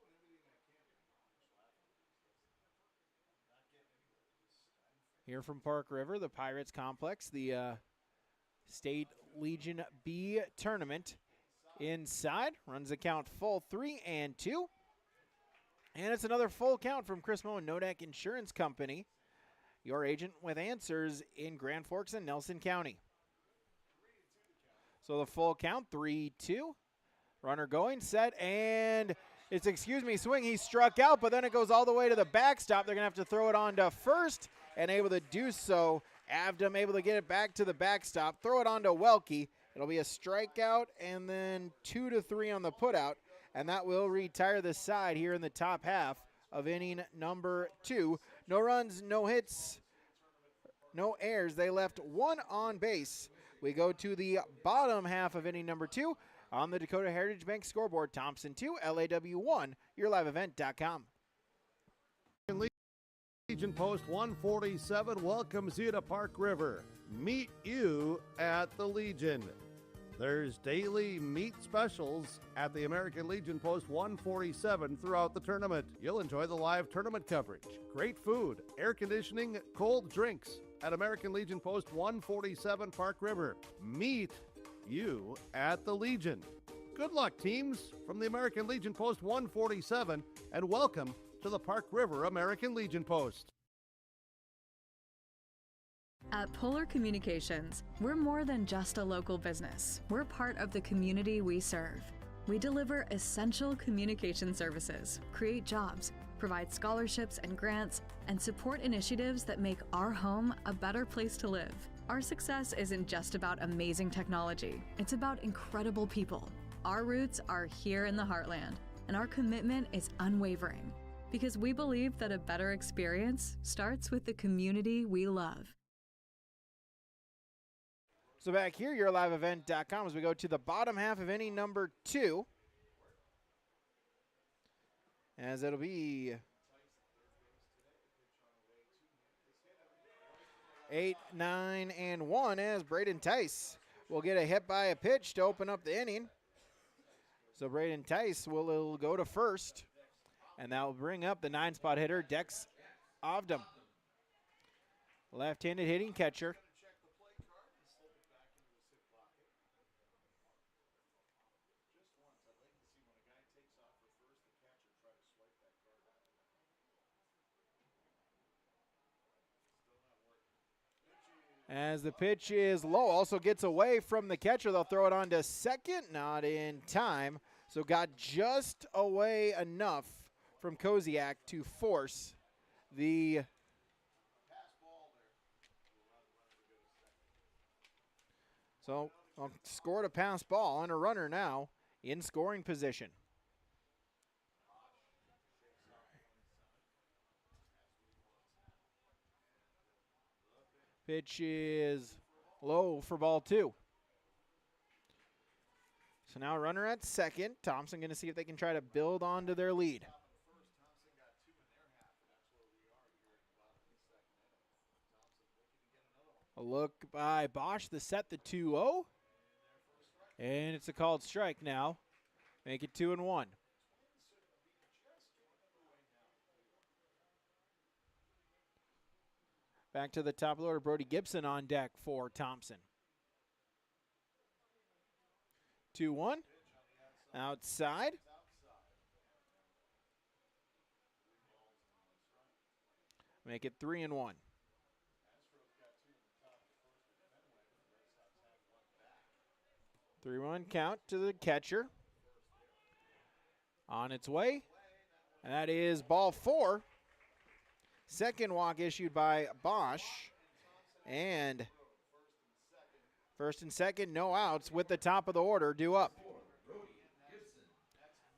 Here from Park River, the Pirates Complex, the State Legion B tournament. Inside, runs the count full 3-2. And it's another full count from Chris Moe and Nodak Insurance Company, your agent with answers in Grand Forks and Nelson County. So the full count, 3-2. Runner going, set, and it's, swing. He struck out, but then it goes all the way to the backstop. They're going to have to throw it on to first, and able to do so. Avdom able to get it back to the backstop, throw it on to Welke. It'll be a strikeout and then 2-3 on the putout, and that will retire the side here in the top half of inning number 2. No runs, no hits, no errors. They left one on base. We go to the bottom half of inning number 2 on the Dakota Heritage Bank scoreboard. Thompson 2, LAW 1, yourliveevent.com. Legion Post 147 welcomes you to Park River. Meet you at the Legion. There's daily meat specials at the American Legion Post 147 throughout the tournament. You'll enjoy the live tournament coverage, great food, air conditioning, cold drinks at American Legion Post 147 Park River. Meet you at the Legion. Good luck, teams, from the American Legion Post 147, and welcome to the Park River American Legion Post. At Polar Communications, we're more than just a local business. We're part of the community we serve. We deliver essential communication services, create jobs, provide scholarships and grants, and support initiatives that make our home a better place to live. Our success isn't just about amazing technology. It's about incredible people. Our roots are here in the heartland, and our commitment is unwavering. because we believe that a better experience starts with the community we love. So back here, YourLiveEvent.com, as we go to the bottom half of inning number 2. As it'll be 8, 9, and 1 as Braden Tice will get a hit by a pitch to open up the inning. So Braden Tice will go to first, and that will bring up the 9-spot hitter, Dex Ovdom. Left-handed hitting catcher. As the pitch is low, also gets away from the catcher. They'll throw it on to second, not in time. So got just away enough from Koziak to force the scored a pass ball and a runner now in scoring position. Pitch is low for ball 2. So now runner at second. Thompson going to see if they can try to build onto their lead. A look by Bosch to set the 2-0. And it's a called strike now. Make it 2-1. Back to the top of the order, Brody Gibson on deck for Thompson. 2-1. Outside. Make it 3-1. Three-one count to the catcher. On its way. And that is ball 4. Second walk issued by Bosch. And first and second, no outs with the top of the order due up.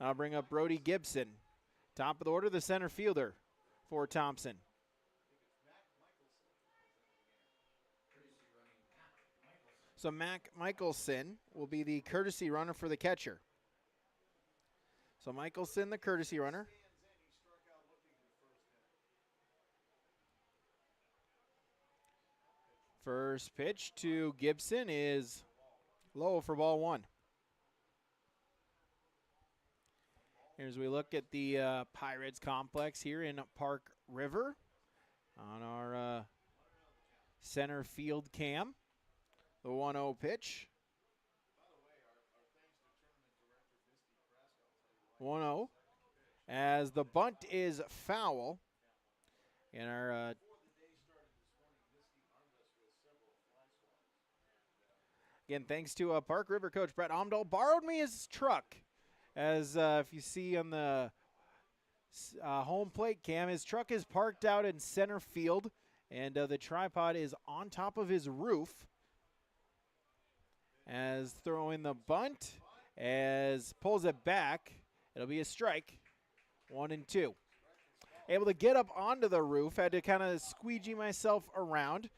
I'll bring up Brody Gibson. Top of the order, the center fielder for Thompson. So Mac Michelson will be the courtesy runner for the catcher. So Michelson, the courtesy runner. First pitch to Gibson is low for ball 1. Here's we look at the Pirates complex here in Park River on our center field cam. The 1-0 pitch. 1-0 as the bunt is foul. And our again, thanks to Park River coach Brett Omdahl, borrowed me his truck. As if you see on the home plate cam, his truck is parked out in center field, and the tripod is on top of his roof. As throwing the bunt, as pulls it back, it'll be a strike. 1-2. Able to get up onto the roof, had to kind of squeegee myself around.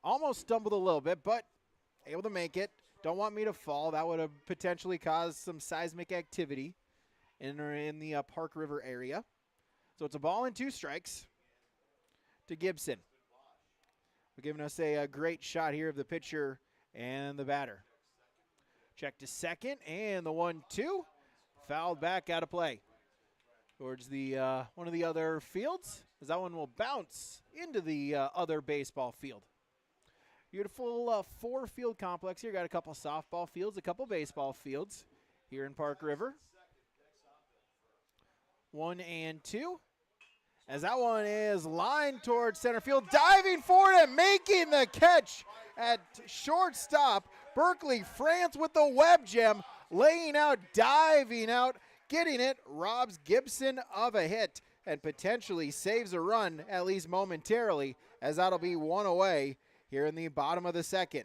Almost stumbled a little bit, but able to make it. Don't want me to fall. That would have potentially caused some seismic activity in the Park River area. So it's a ball and 2 strikes to Gibson. We're giving us a great shot here of the pitcher and the batter. Check to second, and the 1-2 fouled back out of play towards the one of the other fields, as that one will bounce into the other baseball field. Beautiful 4-field complex here. Got a couple softball fields, a couple baseball fields here in Park River. 1-2. As that one is lined towards center field, diving for it and making the catch at shortstop. Berkeley France with the web gem, laying out, diving out, getting it, robs Gibson of a hit and potentially saves a run, at least momentarily, as that'll be 1 away here in the bottom of the second.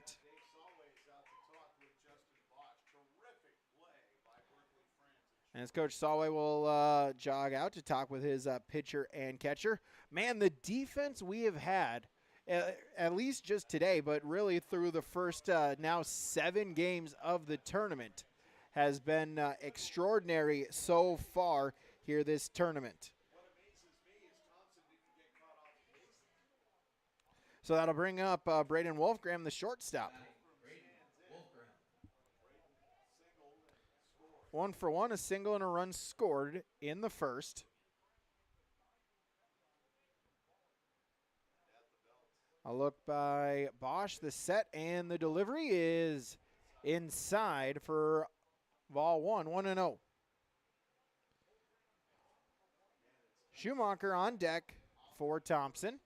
As Coach Salway will jog out to talk with his pitcher and catcher. Man, the defense we have had, at least just today, but really through the first now 7 games of the tournament, has been extraordinary so far here this tournament. So that'll bring up Braden Wolfgram, the shortstop. 1 for 1, a single and a run scored in the first. A look by Bosch. The set and the delivery is inside for ball 1, 1-0. Schumacher on deck for Thompson.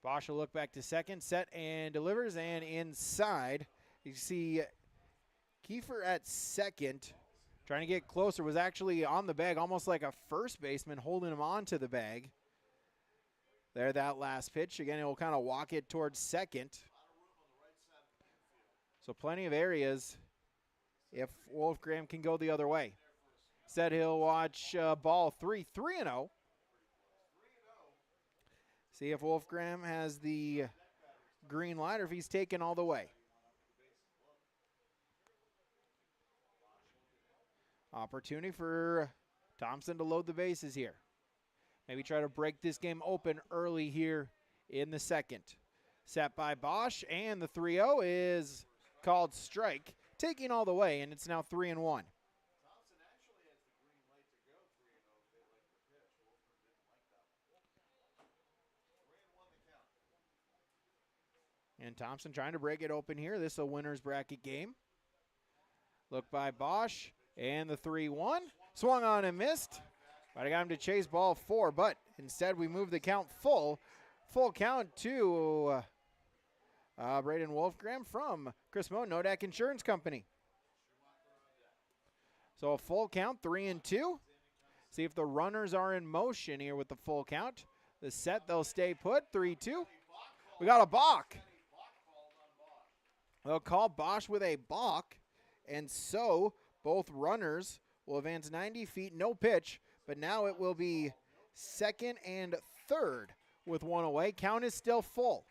Bosch will look back to second, set and delivers, and inside. You see Kiefer at second, trying to get closer, was actually on the bag, almost like a first baseman holding him onto the bag. There, that last pitch. Again, he'll kind of walk it towards second. So plenty of areas if Wolfgram can go the other way. Said he'll watch ball 3, 3-0. See if Wolfgram has the green light or if he's taken all the way. Opportunity for Thompson to load the bases here. Maybe try to break this game open early here in the second. Set by Bosch, and the 3-0 is called strike, taking all the way, and it's now 3-1. And Thompson trying to break it open here. This is a winner's bracket game. Look by Bosch, and the 3-1. Swung on and missed. But I got him to chase ball 4, but instead we move the count full. Full count to Braden Wolfgram from Chris Moe, Nodak Insurance Company. So a full count, 3-2. See if the runners are in motion here with the full count. The set, they'll stay put, 3-2. We got a balk. They'll call Bosch with a balk, and so both runners will advance 90 feet, no pitch, but now it will be second and third with 1 away. Count is still full.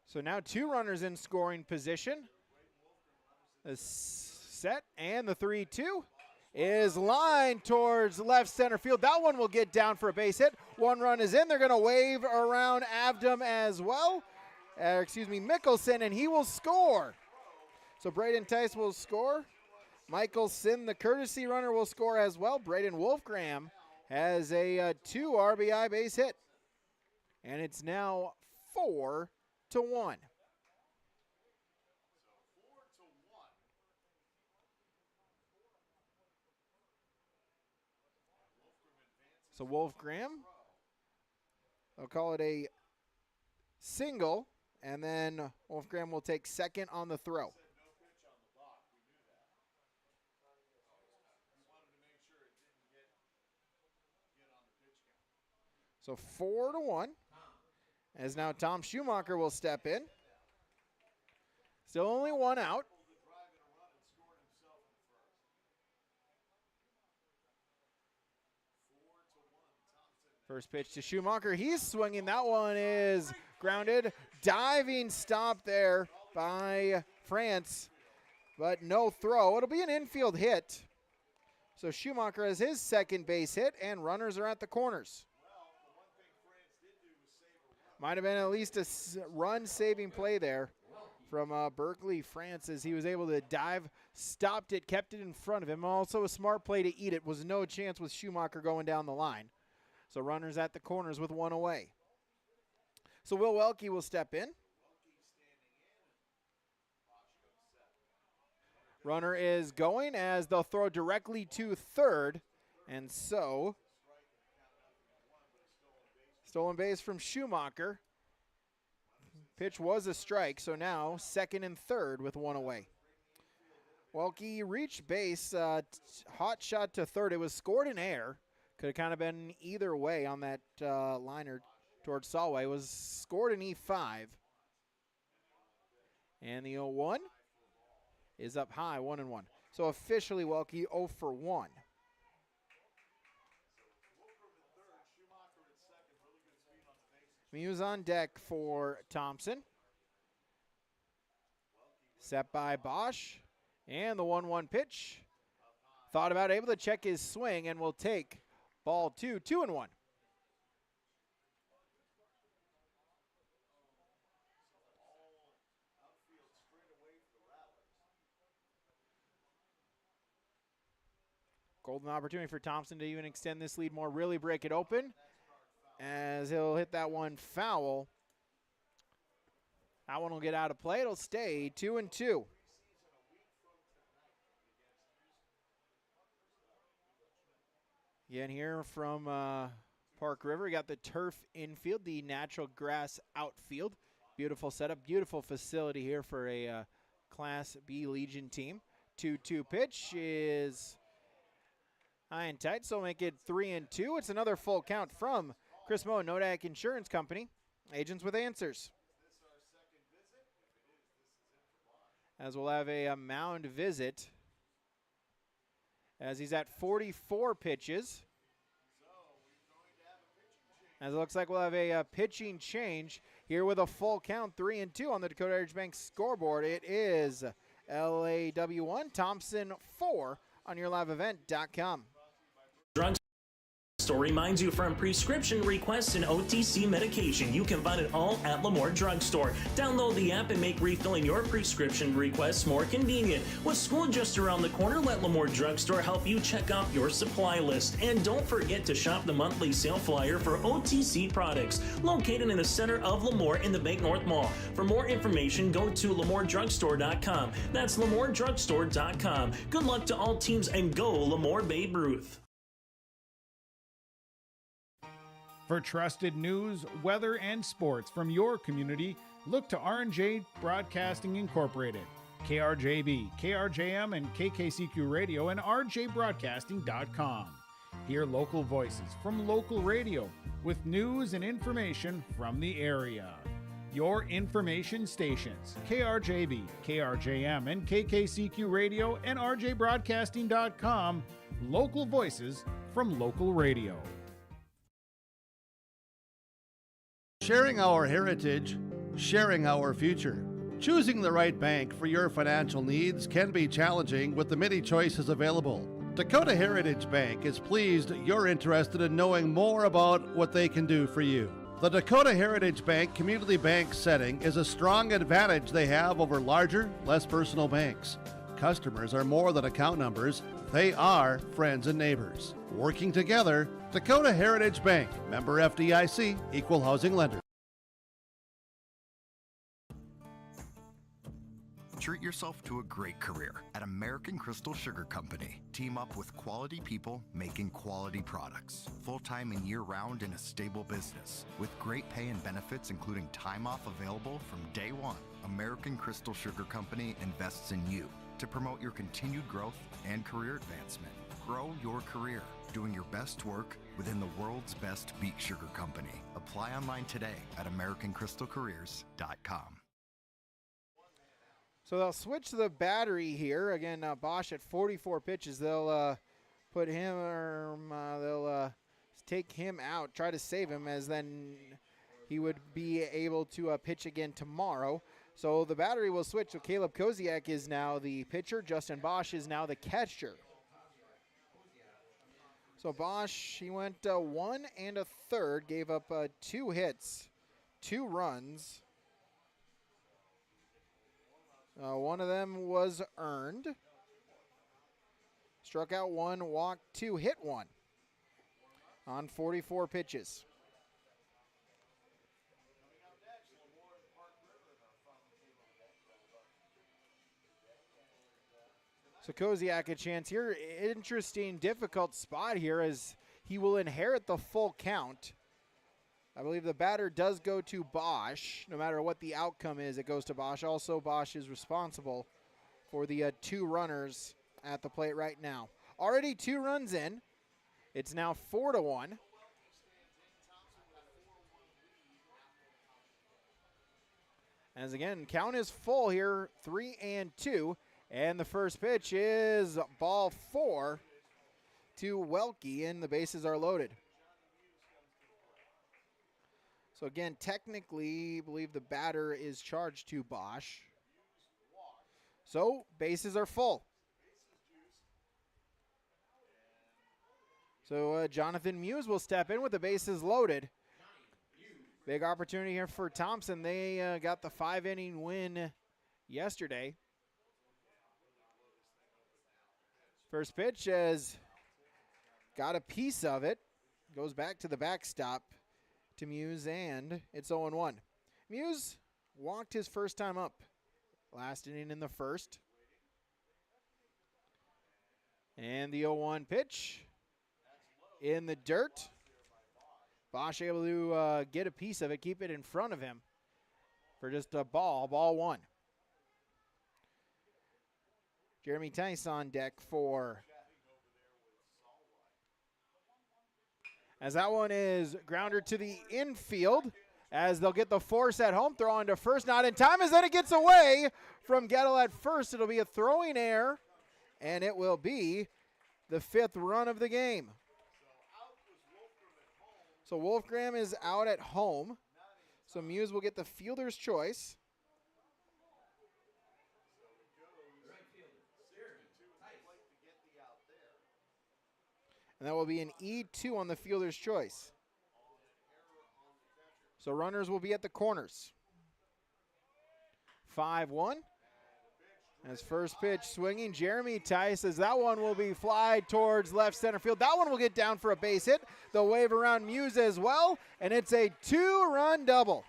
So now 2 runners in scoring position. The set and the 3-2 is lined towards left center field. That one will get down for a base hit. 1 run is in. They're going to wave around Avdom as well. Mickelson, and he will score. So Braden Tice will score. Mickelson, the courtesy runner, will score as well. Braden Wolfgram has a 2 RBI base hit. And it's now 4-1. So Wolfgram, they'll call it a single, and then Wolfgram will take second on the throw. So 4-1, as now Tom Schumacher will step in. Still only 1 out. First pitch to Schumacher. He's swinging. That one is grounded. Diving stop there by France, but no throw. It'll be an infield hit. So Schumacher has his second base hit, and runners are at the corners. Might have been at least a run-saving play there from Berkeley France, as he was able to dive, stopped it, kept it in front of him. Also a smart play to eat it. Was no chance with Schumacher going down the line. So runners at the corners with 1 away. So Will Welke will step in. Runner is going as they'll throw directly to third. And so stolen base from Schumacher. Pitch was a strike, so now second and third with 1 away. Welke reached base, hot shot to third. It was scored in air. Could have kind of been either way on that liner towards Solway. Was scored in E5. And the 0-1 is up high, 1-1. So officially Welke 0 for 1. Muse on deck for Thompson. Set by Bosch. And the 1-1 pitch. Thought about able to check his swing and will take ball 2, 2-1. Golden opportunity for Thompson to even extend this lead more, really break it open, as he'll hit that one foul. That one will get out of play. It'll stay 2-2. Again here from Park River, we got the turf infield, the natural grass outfield. Beautiful setup, beautiful facility here for a Class B Legion team. 2-2 pitch is high and tight, so make it 3-2. It's another full count from Chris Moe, Nodak Insurance Company. Agents with answers. As we'll have a mound visit, as he's at 44 pitches. As it looks like we'll have a pitching change here with a full count, 3-2 on the Dakota Heritage Bank scoreboard. It is LAW1, Thompson 4 on yourliveevent.com. Drugstore reminds you from prescription requests and OTC medication. You can find it all at Lemoore Drugstore. Download the app and make refilling your prescription requests more convenient. With school just around the corner, let Lemoore Drugstore help you check off your supply list. And don't forget to shop the monthly sale flyer for OTC products, located in the center of Lemoore in the Bank North Mall. For more information, go to LemooreDrugstore.com. That's LemooreDrugstore.com. Good luck to all teams and go Lemoore Babe Ruth. For trusted news, weather, and sports from your community, look to R&J Broadcasting Incorporated, KRJB, KRJM, and KKCQ Radio, and rjbroadcasting.com. Hear local voices from local radio with news and information from the area. Your information stations, KRJB, KRJM, and KKCQ Radio, and rjbroadcasting.com. Local voices from local radio. Sharing our heritage, sharing our future. Choosing the right bank for your financial needs can be challenging with the many choices available. Dakota Heritage Bank is pleased you're interested in knowing more about what they can do for you. The Dakota Heritage Bank community bank setting is a strong advantage they have over larger, less personal banks. Customers are more than account numbers, they are friends and neighbors. Working together, Dakota Heritage Bank, member FDIC, equal housing lender. Treat yourself to a great career at American Crystal Sugar Company. Team up with quality people making quality products. Full-time and year-round in a stable business. With great pay and benefits including time off available from day one. American Crystal Sugar Company invests in you to promote your continued growth and career advancement. Grow your career doing your best work within the world's best beet sugar company. Apply online today at AmericanCrystalCareers.com. So they'll switch the battery here. Again, Bosch at 44 pitches. They'll put him, they'll take him out, try to save him, as then he would be able to pitch again tomorrow. So the battery will switch. So Caleb Koziak is now the pitcher. Justin Bosch is now the catcher. So Bosch, he went 1 1/3, gave up 2 hits, 2 runs. One of them was earned. Struck out 1, walked 2, hit 1 on 44 pitches. So Koziak a chance here. Interesting, difficult spot here as he will inherit the full count. I believe the batter does go to Bosch. No matter what the outcome is, it goes to Bosch. Also, Bosch is responsible for the 2 runners at the plate right now. Already 2 runs in. It's now 4-1. As again, count is full here, 3-2. And the first pitch is ball 4 to Welke, and the bases are loaded. So again, technically, I believe the batter is charged to Bosch. So bases are full. So Jonathan Muse will step in with the bases loaded. Big opportunity here for Thompson. They got the 5-inning win yesterday. First pitch has got a piece of it. Goes back to the backstop to Muse, and it's 0-1. Muse walked his first time up last inning in the first. And the 0-1 pitch in the dirt. Bosch able to get a piece of it, keep it in front of him for just a ball 1. Jeremy Tice on deck for. As that one is grounder to the infield, as they'll get the force at home, throw on to first, not in time, as then it gets away from Gettle at first. It'll be a throwing error, and it will be the 5th run of the game. So Wolfgram is out at home. So Muse will get the fielder's choice. And that will be an E2 on the fielder's choice. So runners will be at the corners. 5-1. As first pitch swinging, Jeremy Tice says that one will be fly towards left center field. That one will get down for a base hit. They'll wave around Muse as well, and it's a 2-run double.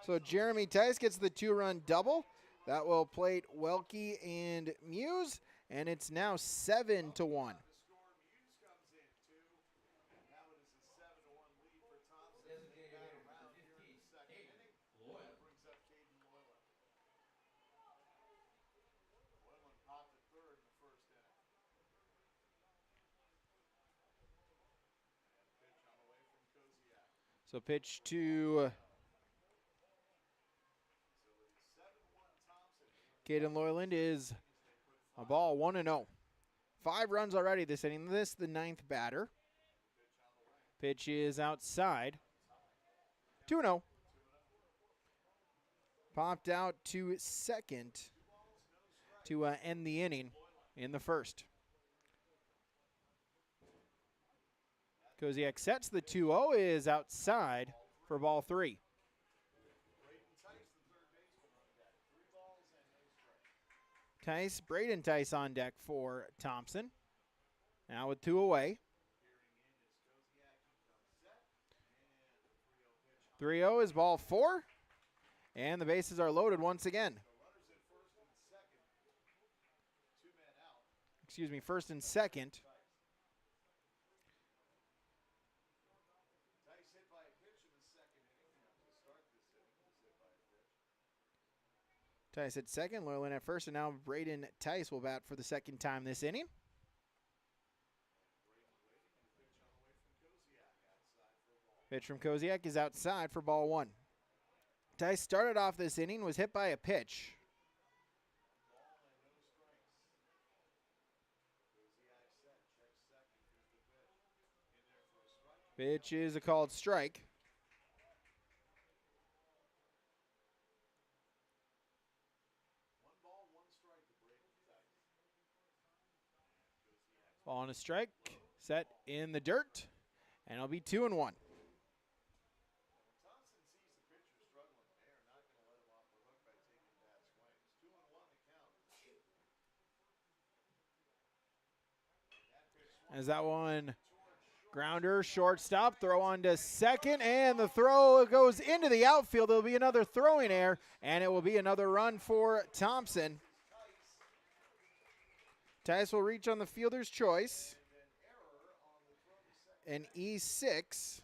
So Jeremy Tice gets the 2-run double. That will plate Welke and Muse, and it's now 7-1. So pitch to Caden Loyland is a ball 1-0. 5 runs already this inning. This the 9th batter. Pitch is outside. 2-0. Popped out to second to end the inning in the first. Koziak sets the 2-0, is outside for ball 3. Braden Tice on deck for Thompson. Now with 2 away. 3-0 is ball 4. And the bases are loaded once again. Excuse me, first and second. Tice at second, Loyland at first, and now Braden Tice will bat for the second time this inning. Pitch from Koziak is outside for ball 1. Tice started off this inning, was hit by a pitch. Pitch is a called strike. Ball on a strike, set in the dirt, and it'll be 2-1. As that one grounder, shortstop, throw on to second, and the throw goes into the outfield. There'll be another throwing error, and it will be another run for Thompson. Tice will reach on the fielder's choice. An E6.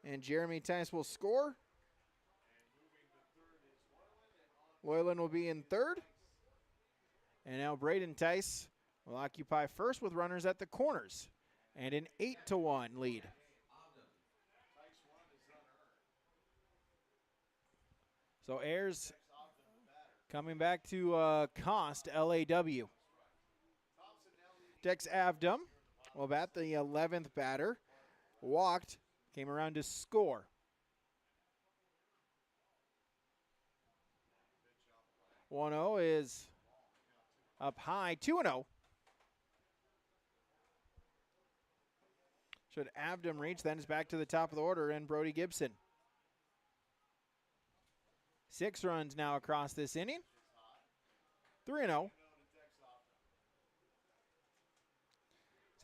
And Jeremy Tice will score. Loyland will be in third. And now Braden Tice will occupy first with runners at the corners. and an 8-1 lead. So Ayers coming back to cost LAW. Dex Avdum will bat, the 11th batter. Walked, came around to score. 1-0 is up high, 2-0. Should Avdum reach, then it's back to the top of the order and Brody Gibson. 6 runs now across this inning. 3-0.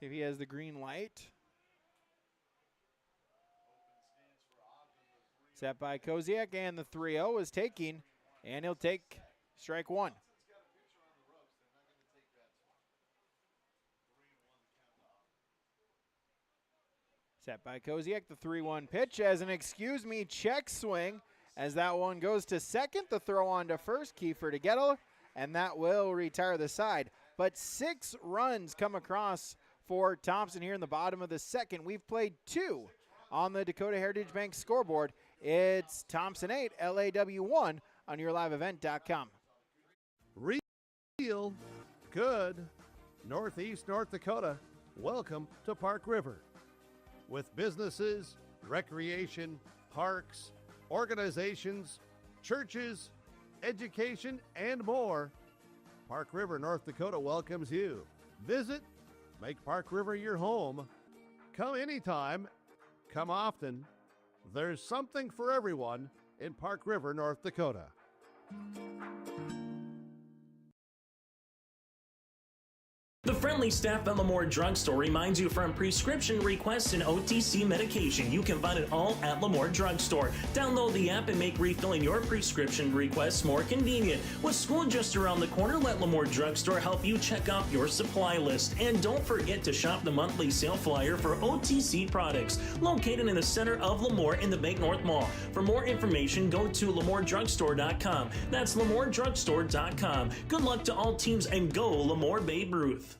See if he has the green light. Set by Koziak, and the 3-0 is taking, and he'll take strike one. Set by Koziak, the 3-1 pitch as an excuse me check swing as that one goes to second. The throw on to first, Kiefer to Gettle, and that will retire the side. But 6 runs come across for Thompson here in the bottom of the second. We've played 2 on the Dakota Heritage Bank scoreboard. It's Thompson 8, LAW 1 on yourliveevent.com. Real good Northeast North Dakota. Welcome to Park River. With businesses, recreation, parks, organizations, churches, education, and more, Park River, North Dakota welcomes you. Visit, make Park River your home. Come anytime, come often. There's something for everyone in Park River, North Dakota. The friendly staff at Lemoore Drugstore reminds you from prescription requests and OTC medication, you can find it all at Lemoore Drugstore. Download the app and make refilling your prescription requests more convenient. With school just around the corner, let Lemoore Drugstore help you check out your supply list. And don't forget to shop the monthly sale flyer for OTC products, located in the center of Lemoore in the Bank North Mall. For more information, go to LemooreDrugstore.com. That's LemooreDrugstore.com. Good luck to all teams and go Lemoore Babe Ruth.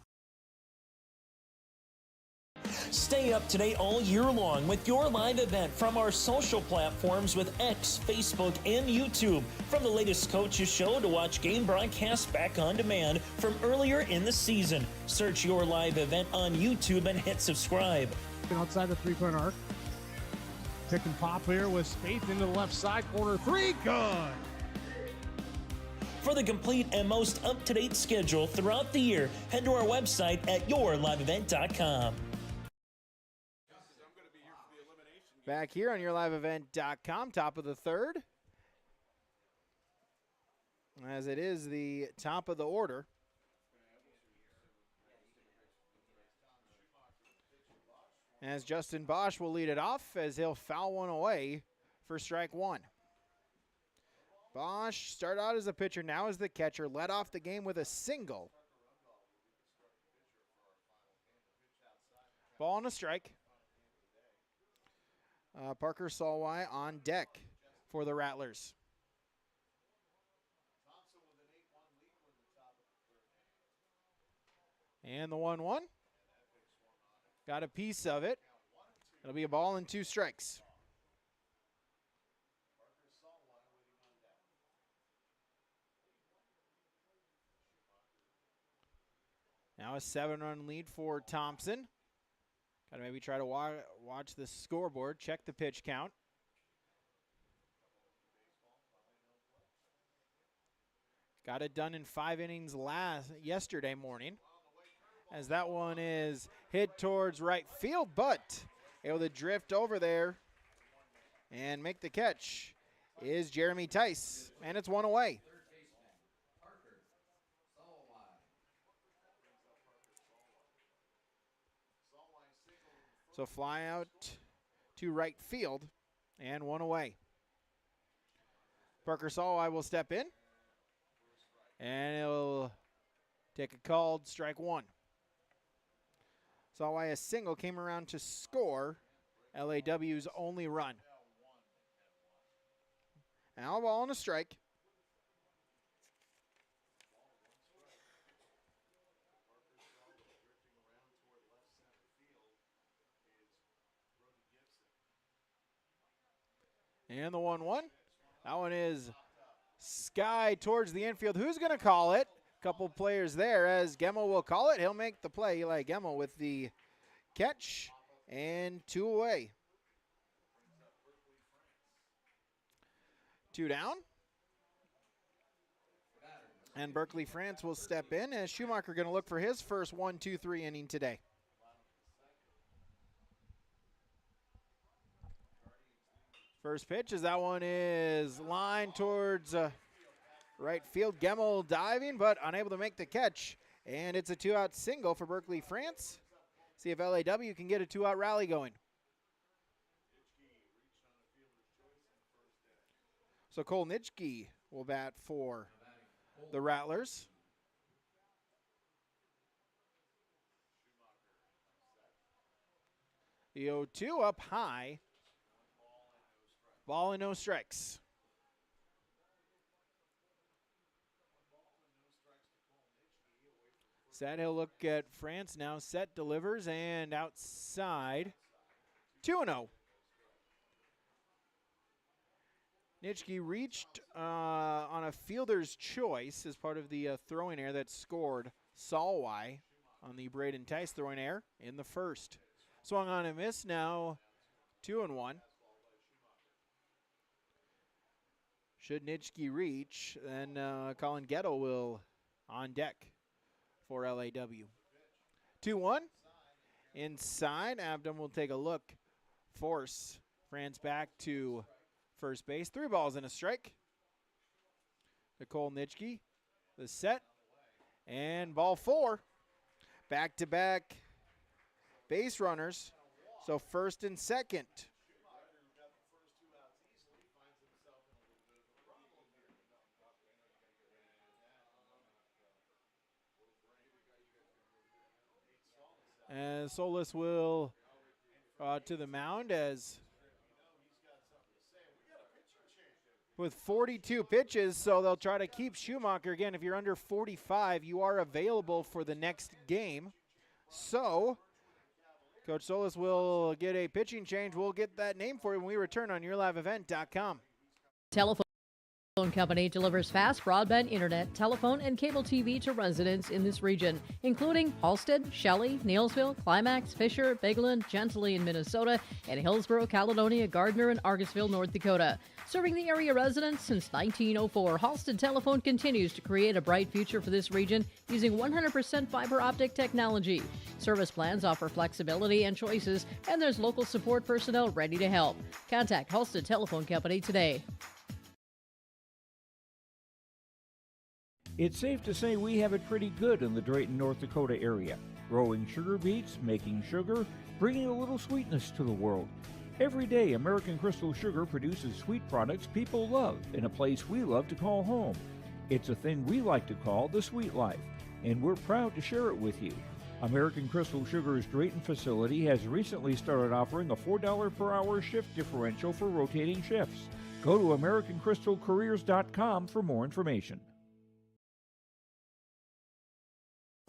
Stay up to date all year long with your live event from our social platforms with X, Facebook, and YouTube. From the latest coaches show to watch game broadcasts back on demand from earlier in the season. Search your live event on YouTube and hit subscribe. Outside the three-point arc. Pick and pop here with Spaeth into the left side corner. 3, good. For the complete and most up-to-date schedule throughout the year, head to our website at yourliveevent.com. Back here on yourliveevent.com, top of the third. As it is the top of the order. As Justin Bosch will lead it off as he'll foul one away for strike one. Bosch started out as a pitcher, now as the catcher, led off the game with a single. Ball and a strike. Parker Solway on deck for the Rattlers. And the 1-1. Got a piece of it. It'll be a ball and 2 strikes. Now a 7-run lead for Thompson. Got to maybe try to watch the scoreboard, check the pitch count. Got it done in 5 innings yesterday morning. As that one is hit towards right field, but able to drift over there and make the catch is Jeremy Tice, and it's one away. So fly out to right field and one away. Parker Solway will step in, and he'll take a called strike one. Solway, a single, came around to score LAW's only run. Now a ball and a strike. And the 1-1. That one is sky towards the infield. Who's going to call it? Couple players there as Gemmel will call it. He'll make the play. Eli Gemmel with the catch and 2 away. 2 down. And Berkeley France will step in as Schumacher going to look for his first 1-2-3 inning today. First pitch as that one is lined towards right field. Gemmel diving but unable to make the catch. And it's a 2-out single for Berkeley France. See if LAW can get a 2-out rally going. So Cole Nitschke will bat for the Rattlers. The 0-2 up high. Ball and no strikes. Set, he'll look at France now. Set, delivers, and outside. 2-0. Nitschke reached on a fielder's choice as part of the throwing error that scored Solway on the Braden Tice throwing error in the first. Swung on and missed, now 2-1. Should Nitschke reach, then Colin Gettle will on deck for LAW. 2-1. Inside, Abdom will take a look. Force France back to first base. 3 balls and a strike. Nicole Nitschke, the set, and ball 4. Back-to-back base runners, so first and second. And Solis will to the mound as with 42 pitches, so they'll try to keep Schumacher. Again, if you're under 45, you are available for the next game. So Coach Solis will get a pitching change. We'll get that name for you when we return on YourLiveEvent.com. Telephone Company delivers fast broadband internet, telephone, and cable TV to residents in this region, including Halstead, Shelley, Neilsville, Climax, Fisher, Bigland, Gentilly in Minnesota, and Hillsborough, Caledonia, Gardner, and Argosville, North Dakota. Serving the area residents since 1904, Halstead Telephone continues to create a bright future for this region using 100% fiber optic technology. Service plans offer flexibility and choices, and there's local support personnel ready to help. Contact Halstead Telephone Company today. It's safe to say we have it pretty good in the Drayton, North Dakota area. Growing sugar beets, making sugar, bringing a little sweetness to the world. Every day, American Crystal Sugar produces sweet products people love in a place we love to call home. It's a thing we like to call the sweet life, and we're proud to share it with you. American Crystal Sugar's Drayton facility has recently started offering a $4 per hour shift differential for rotating shifts. Go to AmericanCrystalCareers.com for more information.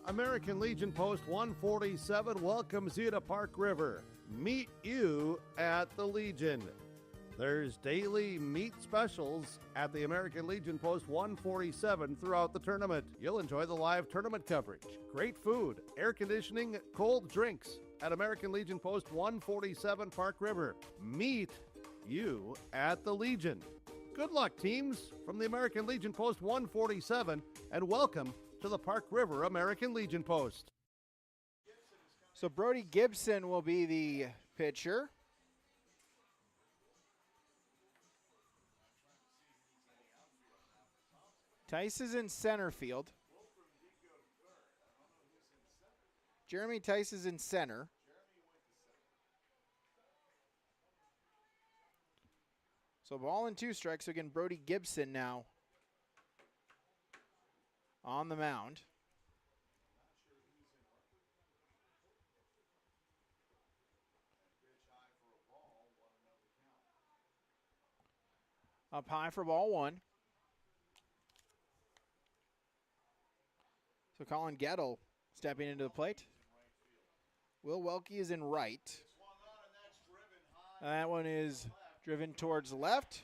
American Legion Post 147 welcomes you to Park River. Meet you at the Legion. There's daily meat specials at the American Legion Post 147 throughout the tournament. You'll enjoy the live tournament coverage, great food, air conditioning, cold drinks at American Legion Post 147 Park River. Meet you at the Legion. Good luck, teams, from the American Legion Post 147, and welcome to the Park River American Legion Post. So Brody Gibson will be the pitcher. Tice is in center field. Jeremy Tice is in center. So ball and 2 strikes. So again, Brody Gibson now on the mound. Up high for ball 1. So Colin Gettle stepping into the plate. Will Welke is in right. That one is Driven towards left.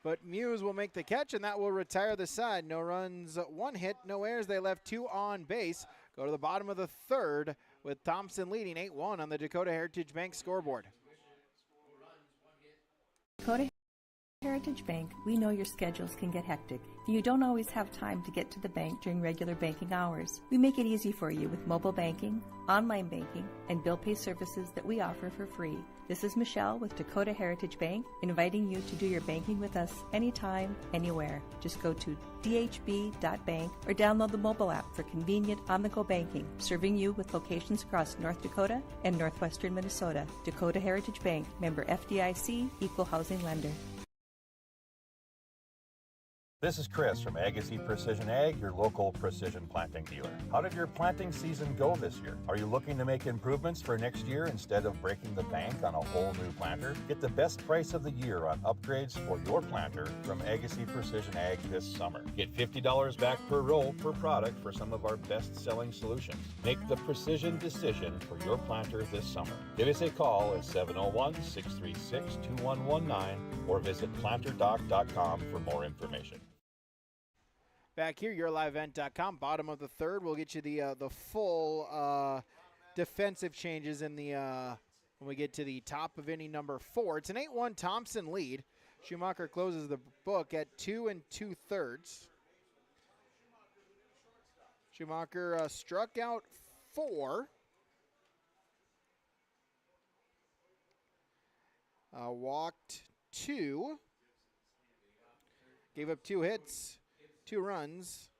But Muse will make the catch, and that will retire the side. No runs, 1 hit, no errors. They left 2 on base. Go to the bottom of the third with Thompson leading 8-1 on the Dakota Heritage Bank scoreboard. Dakota Heritage Bank, we know your schedules can get hectic, and you don't always have time to get to the bank during regular banking hours. We make it easy for you with mobile banking, online banking, and bill pay services that we offer for free. This is Michelle with Dakota Heritage Bank, inviting you to do your banking with us anytime, anywhere. Just go to dhb.bank or download the mobile app for convenient on-the-go banking, serving you with locations across North Dakota and northwestern Minnesota. Dakota Heritage Bank, member FDIC, equal housing lender. This is Chris from Agassiz Precision Ag, your local precision planting dealer. How did your planting season go this year? Are you looking to make improvements for next year instead of breaking the bank on a whole new planter? Get the best price of the year on upgrades for your planter from Agassiz Precision Ag this summer. Get $50 back per roll per product for some of our best-selling solutions. Make the precision decision for your planter this summer. Give us a call at 701-636-2119 or visit planterdoc.com for more information. Back here, yourliveevent.com, bottom of the third. We'll get you the full defensive changes in the when we get to the top of inning number 4. It's an 8-1 Thompson lead. Schumacher closes the book at 2 2/3. Schumacher struck out 4. Walked 2. Gave up 2 hits. 2 runs,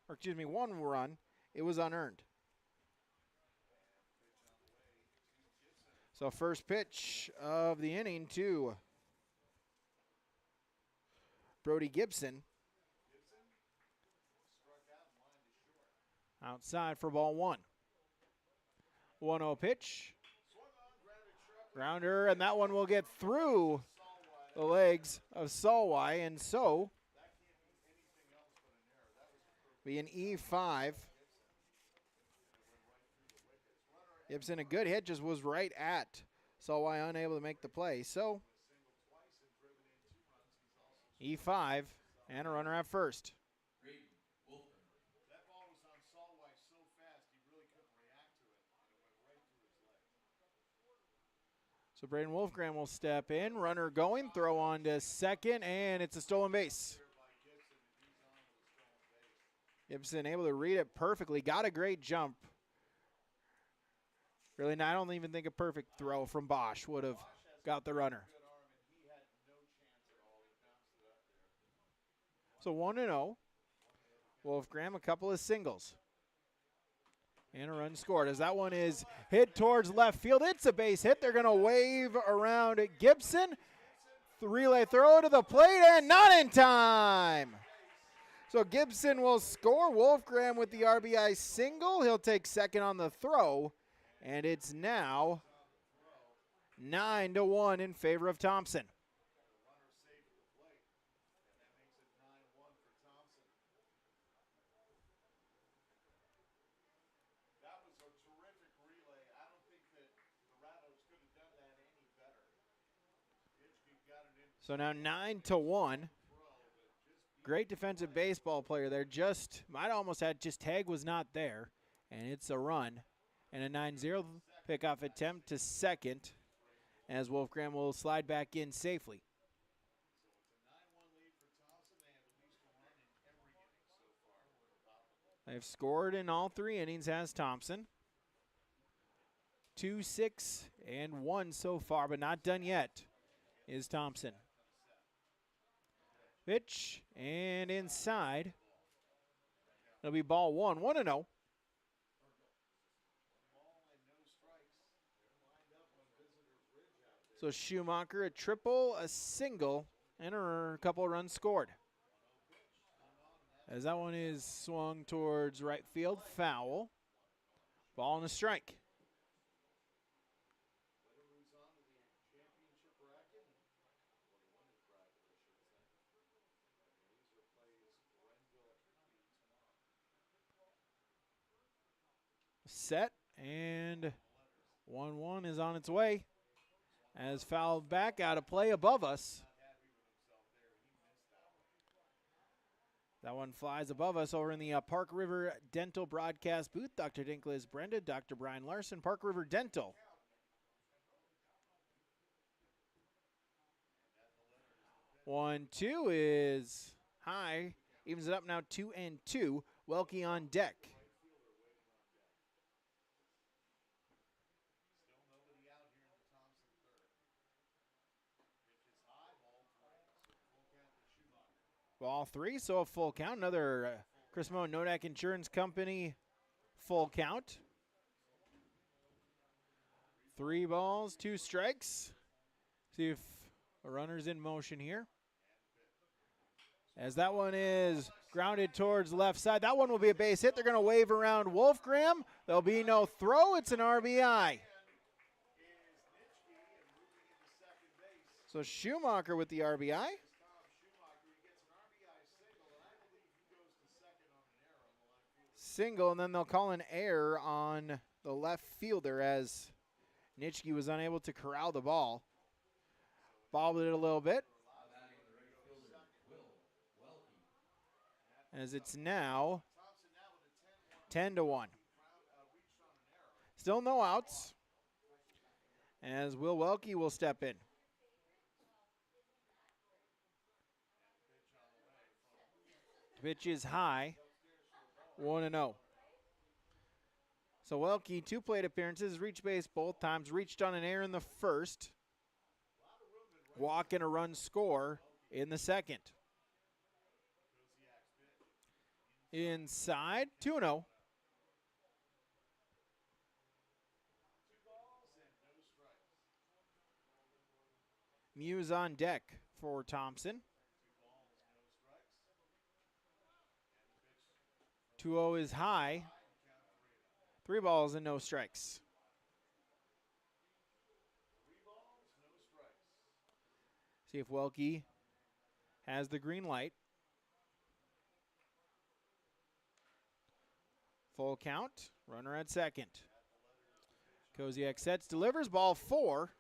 or excuse me, 1 run. It was unearned. So first pitch of the inning to Brody Gibson. Outside for ball 1. 1-0 pitch. Grounder, and that one will get through the legs of Solway, and so be an E5. Gibson, a good hit, just was right at Solway, unable to make the play. So E5 and a runner at first. So Braden Wolfgram will step in, runner going, throw on to second, and it's a stolen base. Gibson able to read it perfectly, got a great jump. Really, I don't even think a perfect throw from Bosch would have got the runner. So 1-0. Wolfgram, a couple of singles. And a run scored as that one is hit towards left field. It's a base hit. They're going to wave around Gibson. Relay throw to the plate and not in time. So Gibson will score. Wolfgram with the RBI single. He'll take second on the throw. And it's now 9-1 in favor of Thompson. So now 9-1. Great defensive baseball player there. Just might almost had just tag was not there, and it's a run and a 9-0 pickoff attempt to second as Wolfgram will slide back in safely. They've scored in all 3 innings as Thompson. 2, 6, and 1 so far, but not done yet is Thompson. Pitch and inside. It'll be ball 1, 1-0. So Schumacher, a triple, a single, and a couple runs scored. As that one is swung towards right field, foul. Ball and a strike. Set, and 1-1 is on its way. As fouled back out of play above us. That one flies above us over in the Park River Dental broadcast booth. Dr. Dinklage Brenda, Dr. Brian Larson, Park River Dental. One, two is high. Evens it up now 2-2. Welke on deck. Ball three, so a full count. Another Chris Moe Nodak Insurance Company full count. 3 balls, 2 strikes. See if a runner's in motion here. As that one is grounded towards left side. That one will be a base hit. They're going to wave around Wolfgram. There'll be no throw. It's an RBI. So Schumacher with the RBI. Single, and then they'll call an error on the left fielder as Nitschke was unable to corral the ball. Bobbled it a little bit. As it's now 10-1. Still no outs. As Will Welke will step in. Pitch is high. 1-0. So Welke, 2 plate appearances, reached base both times, reached on an error in the first. Walk and a run score in the second. Inside, 2-0. Muse on deck for Thompson. 2-0 is high. 3 balls and no strikes. See if Welke has the green light. Full count. Runner at second. Koziak sets, delivers, ball 4.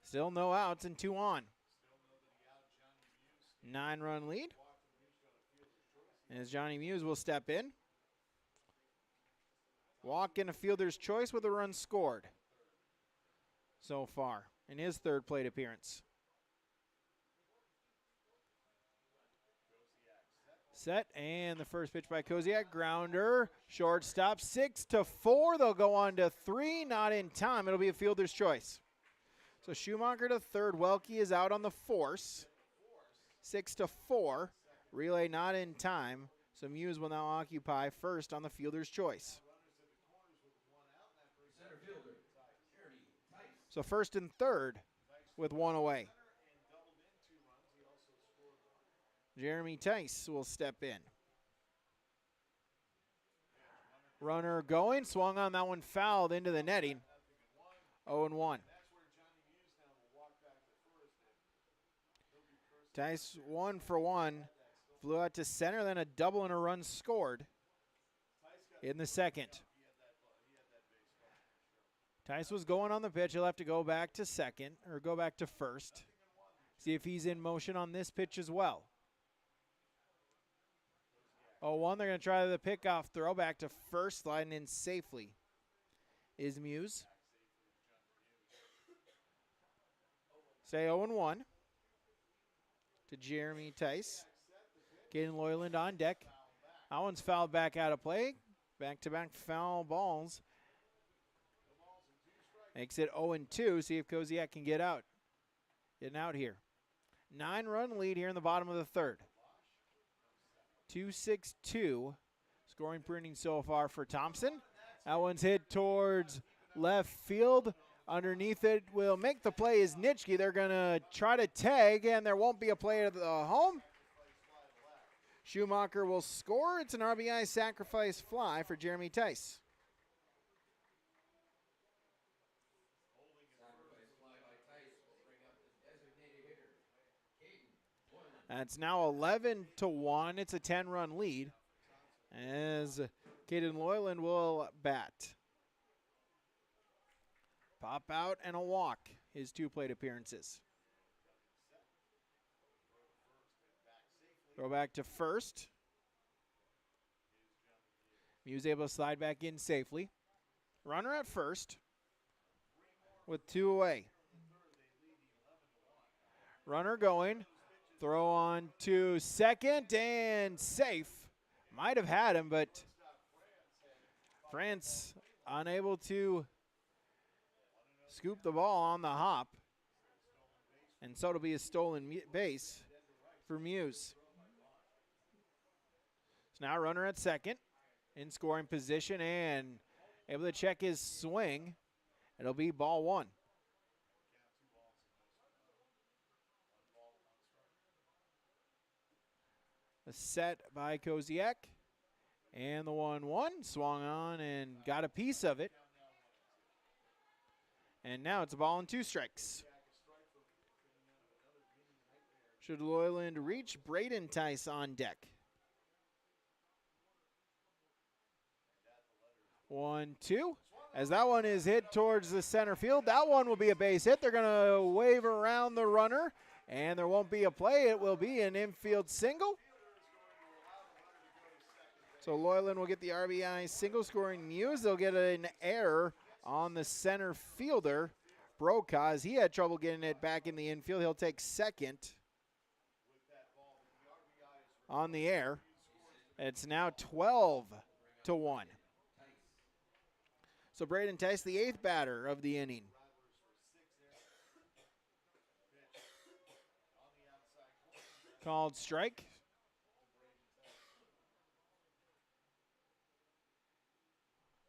Still no outs and 2 on. 9-run lead. As Johnny Muse will step in. Walk and a fielder's choice with a run scored so far in his 3rd plate appearance. Set, and the first pitch by Koziak. Grounder, shortstop, 6-4. They'll go on to 3, not in time. It'll be a fielder's choice. So Schumacher to third. Welke is out on the force. 6-4. Relay not in time. So Muse will now occupy first on the fielder's choice. So first and third with 1 away. Jeremy Tice will step in. Runner going, swung on that one, fouled into the netting. 0-1. Tice 1 for 1. Flew out to center, then a double and a run scored in the second. Tice was going on the pitch. He'll have to go back to second, or go back to first. See if he's in motion on this pitch as well. 0-1, they're going to try the pickoff throw back to first, sliding in safely is Muse. Say 0-1 to Jeremy Tice. Caden Loyland on deck. That one's fouled back out of play. Back-to-back foul balls. Makes it 0-2. See if Koziak can get out. Getting out here. 9-run lead here in the bottom of the third. 2-6-2. Scoring printing so far for Thompson. That one's hit towards left field. Underneath it will make the play is Nitschke. They're going to try to tag, and there won't be a play at the home. Schumacher will score. It's an RBI sacrifice fly for Jeremy Tice. That's now 11-1. It's a 10-run lead as Caden Loyland will bat. Pop out and a walk, his 2 plate appearances. Throw back to first. Muse able to slide back in safely. Runner at first with 2 away. Runner going. Throw on to second and safe. Might have had him, but France unable to scoop the ball on the hop. And so it'll be a stolen base for Muse. So now runner at second in scoring position and able to check his swing. It'll be ball 1. A set by Koziak. And the 1-1 swung on and got a piece of it. And now it's a ball and 2 strikes. Should Loyland reach, Braden Tice on deck. 1-2. As that one is hit towards the center field, that one will be a base hit. They're going to wave around the runner, and there won't be a play. It will be an infield single. So Loyland will get the RBI single, scoring Muse. They'll get an error on the center fielder, Brokaw. He had trouble getting it back in the infield. He'll take second on the air. It's now 12-1. So Braden Tice, the 8th batter of the inning. Called strike.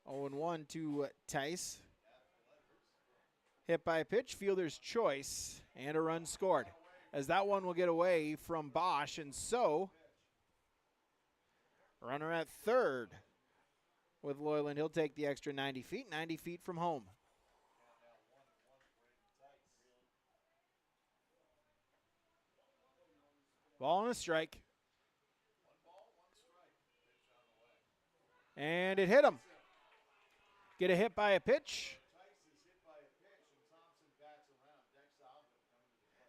Oh, 0-1 to Tice. Hit by pitch, fielder's choice, and a run scored. As that one will get away from Bosch, and so runner at third with Loyland. He'll take the extra 90 feet from home. Ball and a strike. And it hit him. Get a hit by a pitch.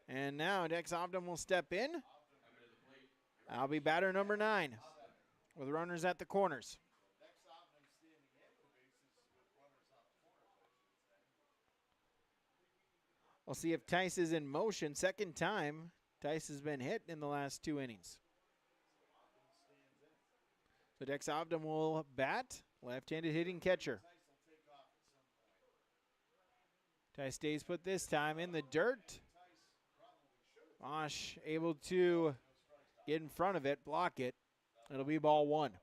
And now Dex Obdam will step in. I'll be batter number 9 with runners at the corners. We'll see if Tice is in motion. Second time Tice has been hit in the last 2 innings. So Dex Obdam will bat, left-handed hitting catcher. Tice stays put this time in the dirt. Bosch able to get in front of it, block it. It'll be ball 1.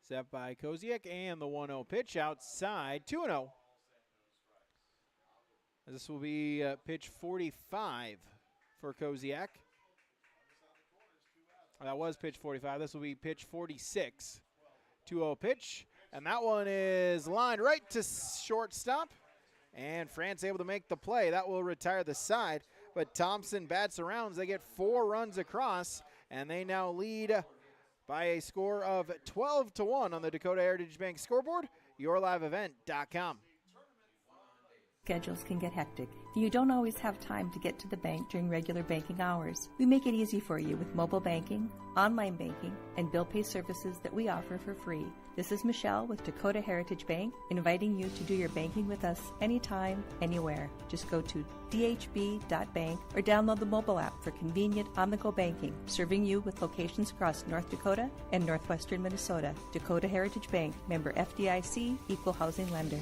Set by Koziak, and the 1-0 pitch outside, 2-0. This will be pitch 45 for Koziak. That was pitch 45. This will be pitch 46. 2-0 pitch, and that one is lined right to shortstop. And France able to make the play. That will retire the side, but Thompson bats around. They get 4 runs across, and they now lead by a score of 12-1 on the Dakota Heritage Bank scoreboard. YourLiveEvent.com. Schedules can get hectic. You don't always have time to get to the bank during regular banking hours. We make it easy for you with mobile banking, online banking, and bill pay services that we offer for free. This is Michelle with Dakota Heritage Bank, inviting you to do your banking with us anytime, anywhere. Just go to dhb.bank or download the mobile app for convenient on-the-go banking, serving you with locations across North Dakota and northwestern Minnesota. Dakota Heritage Bank, member FDIC, equal housing lender.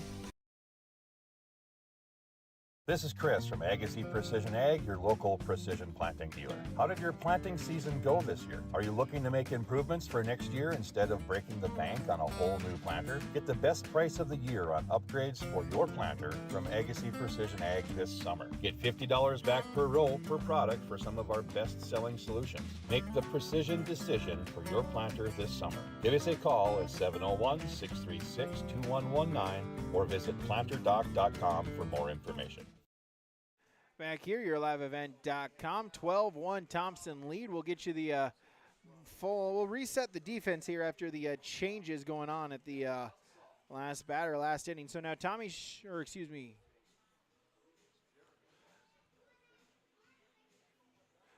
This is Chris from Agassiz Precision Ag, your local precision planting dealer. How did your planting season go this year? Are you looking to make improvements for next year instead of breaking the bank on a whole new planter? Get the best price of the year on upgrades for your planter from Agassiz Precision Ag this summer. Get $50 back per roll per product for some of our best-selling solutions. Make the precision decision for your planter this summer. Give us a call at 701-636-2119 or visit planterdoc.com for more information. Back here, yourliveevent.com. 12-1 Thompson lead. We'll get you the we'll reset the defense here after the changes going on at the last inning. So now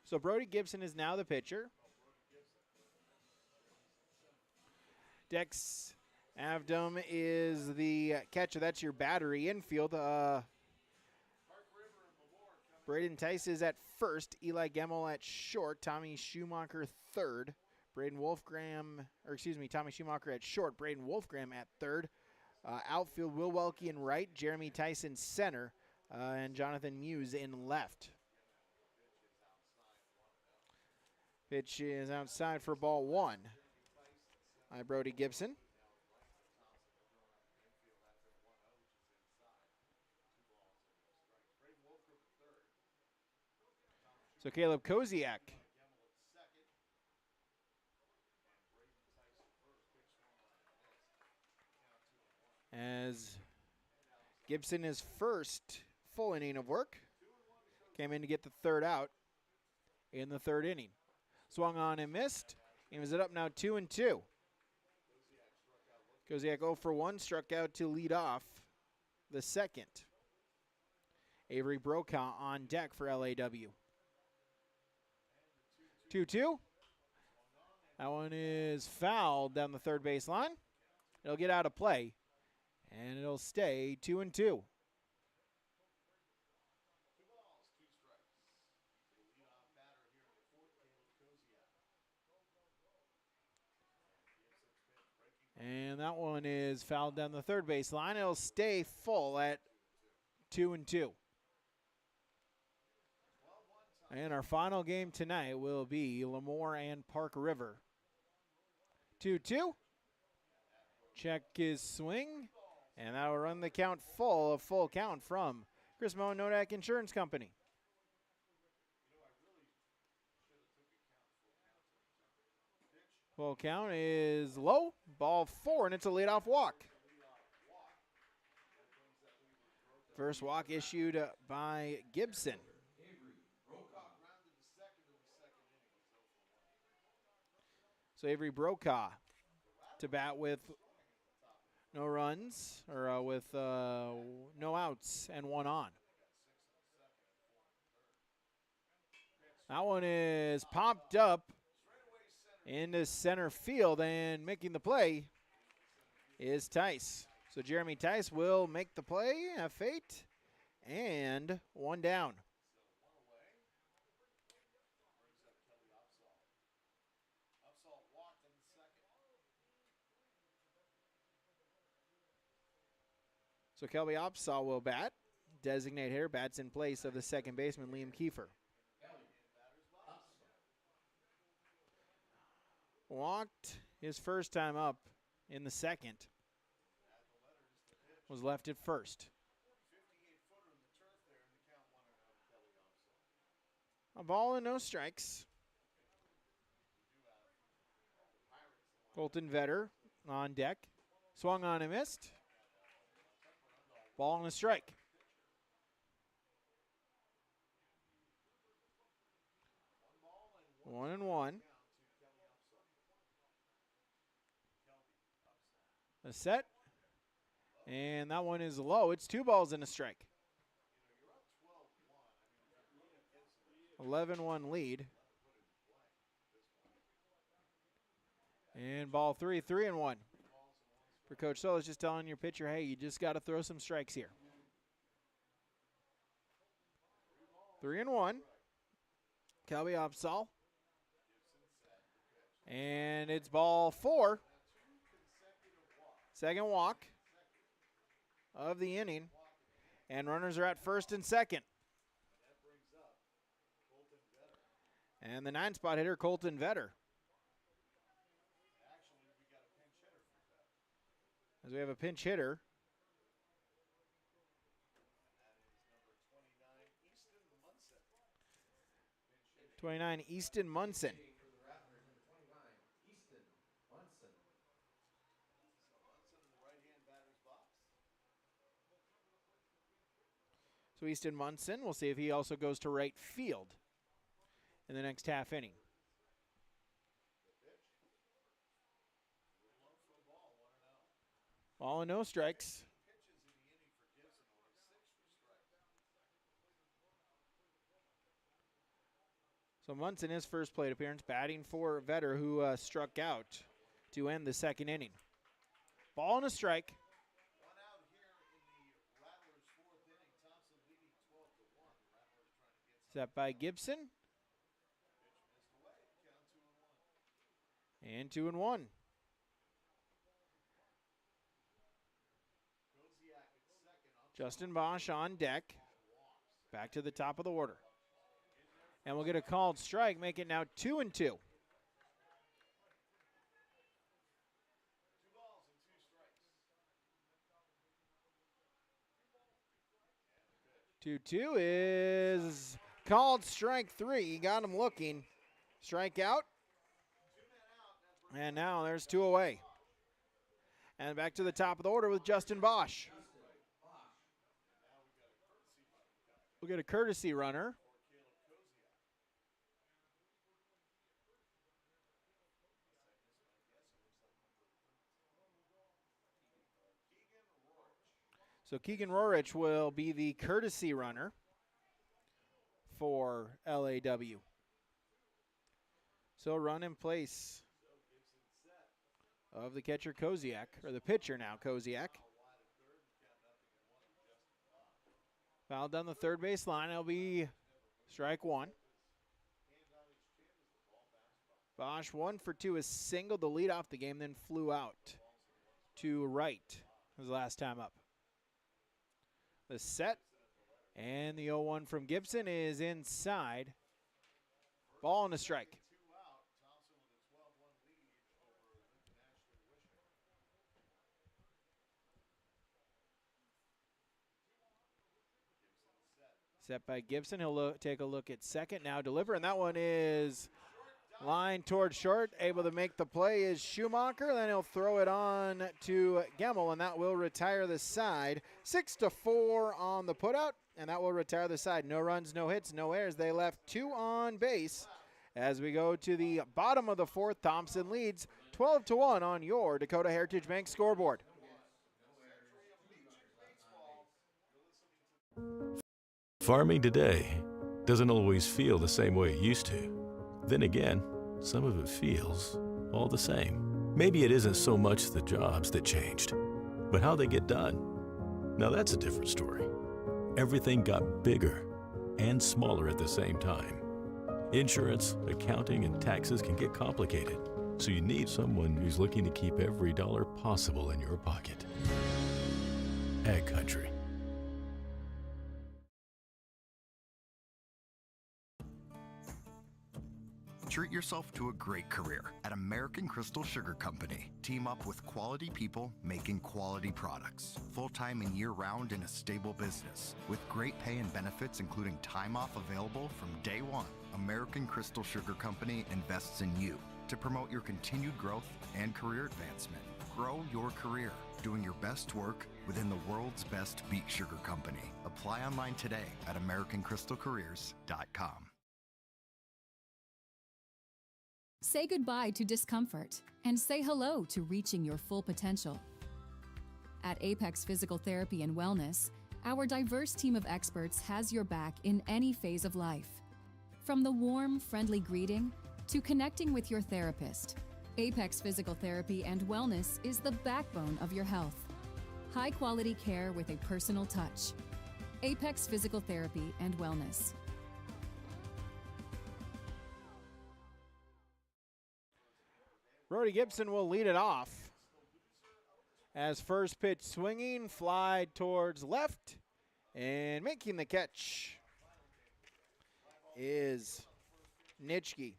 So Brody Gibson is now the pitcher. Dex Avdom is the catcher. That's your battery infield. Braden Tice is at first. Eli Gemmel at short. Tommy Schumacher third. Tommy Schumacher at short. Braden Wolfgram at third. Outfield, Will Welke in right. Jeremy Tyson center. And Jonathan Muse in left. Pitch is outside for ball one by Brody Gibson. So Caleb Koziak as Gibson is first full inning of work. Came in to get the third out in the third inning. Swung on and missed. He was up now 2-2. Koziak 0 for 1, struck out to lead off the second. Avery Brokaw on deck for LAW. 2-2. That one is fouled down the third base line. It'll get out of play, and it'll stay 2-2. And that one is fouled down the third base line. It'll stay full at 2-2. And our final game tonight will be Lemoore and Park River. 2-2. Check his swing. And that will run the count full, a full count from Chris Moe Nodak Insurance Company. Full count is low. Ball 4, and it's a leadoff walk. First walk issued by Gibson. So Avery Brokaw to bat with no runs, or with no outs and one on. That one is popped up into center field, and making the play is Tice. So Jeremy Tice will make the play, have fate, and one down. So Kelby Opsahl will bat. Designate hitter, bats in place of the second baseman, Liam Kiefer. Walked his first time up in the second. Was left at first. A ball and no strikes. Colton Vetter on deck. Swung on and missed. Ball and a strike. One and one. A set. And that one is low. It's 2 balls and a strike. 11-1 lead. And ball 3, 3-1. For Coach Solis, just telling your pitcher, hey, you just got to throw some strikes here. 3-1. Kelby Opsahl. And it's ball 4. Second walk of the inning. And runners are at first and second. And the 9-spot hitter, Colton Vetter. As we have a pinch hitter. 29, Easton Munson. So Easton Munson, we'll see if he also goes to right field in the next half inning. Ball and no strikes. So Munson, his first plate appearance, batting for Vetter, who struck out to end the second inning. Ball and a strike. Set by Gibson. And 2-1. Justin Bosch on deck. Back to the top of the order. And we'll get a called strike, make it now 2-2. 2-2 is called strike 3. He got him looking. Strike out. And now there's 2 away. And back to the top of the order with Justin Bosch. We'll get a courtesy runner. So Keegan Rorich will be the courtesy runner for LAW. So run in place of the catcher Koziak, or the pitcher now Koziak. Foul down the third base line. It'll be strike 1. Bosch 1 for 2 is singled the lead off the game, then flew out to right his last time up. The set, and the 0-1 from Gibson is inside. Ball and a strike. Set by Gibson. He'll take a look at second. Now deliver, and that one is line towards short. Able to make the play is Schumacher. Then he'll throw it on to Gemmel, and that will retire the side. 6-4 on the putout, and that will retire the side. No runs, no hits, no errors. They left 2 on base. As we go to the bottom of the 4th, Thompson leads 12-1 on your Dakota Heritage Bank scoreboard. Farming today doesn't always feel the same way it used to. Then again, some of it feels all the same. Maybe it isn't so much the jobs that changed, but how they get done. Now that's a different story. Everything got bigger and smaller at the same time. Insurance, accounting, and taxes can get complicated, so you need someone who's looking to keep every dollar possible in your pocket. Ag Country. Treat yourself to a great career at American Crystal Sugar Company. Team up with quality people making quality products. Full-time and year-round in a stable business. With great pay and benefits including time off available from day one. American Crystal Sugar Company invests in you to promote your continued growth and career advancement. Grow your career doing your best work within the world's best beet sugar company. Apply online today at AmericanCrystalCareers.com. Say goodbye to discomfort and say hello to reaching your full potential. At Apex Physical Therapy and Wellness, our diverse team of experts has your back in any phase of life. From the warm, friendly greeting to connecting with your therapist, Apex Physical Therapy and Wellness is the backbone of your health. High-quality care with a personal touch. Apex Physical Therapy and Wellness. Brody Gibson will lead it off as first pitch swinging, fly towards left, and making the catch is Nitschke.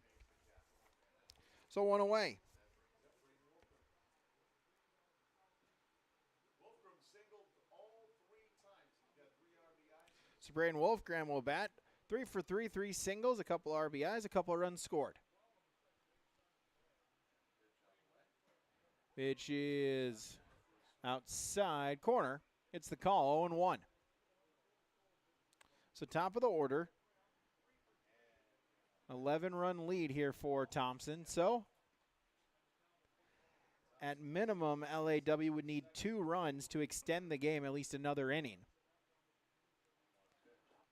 So 1 away. So Braden Wolfgram will bat. 3 for 3, 3 singles, a couple RBIs, a couple runs scored. Pitch is outside corner. It's the call, 0-1. So top of the order. 11-run lead here for Thompson. So at minimum, LAW would need 2 runs to extend the game at least another inning.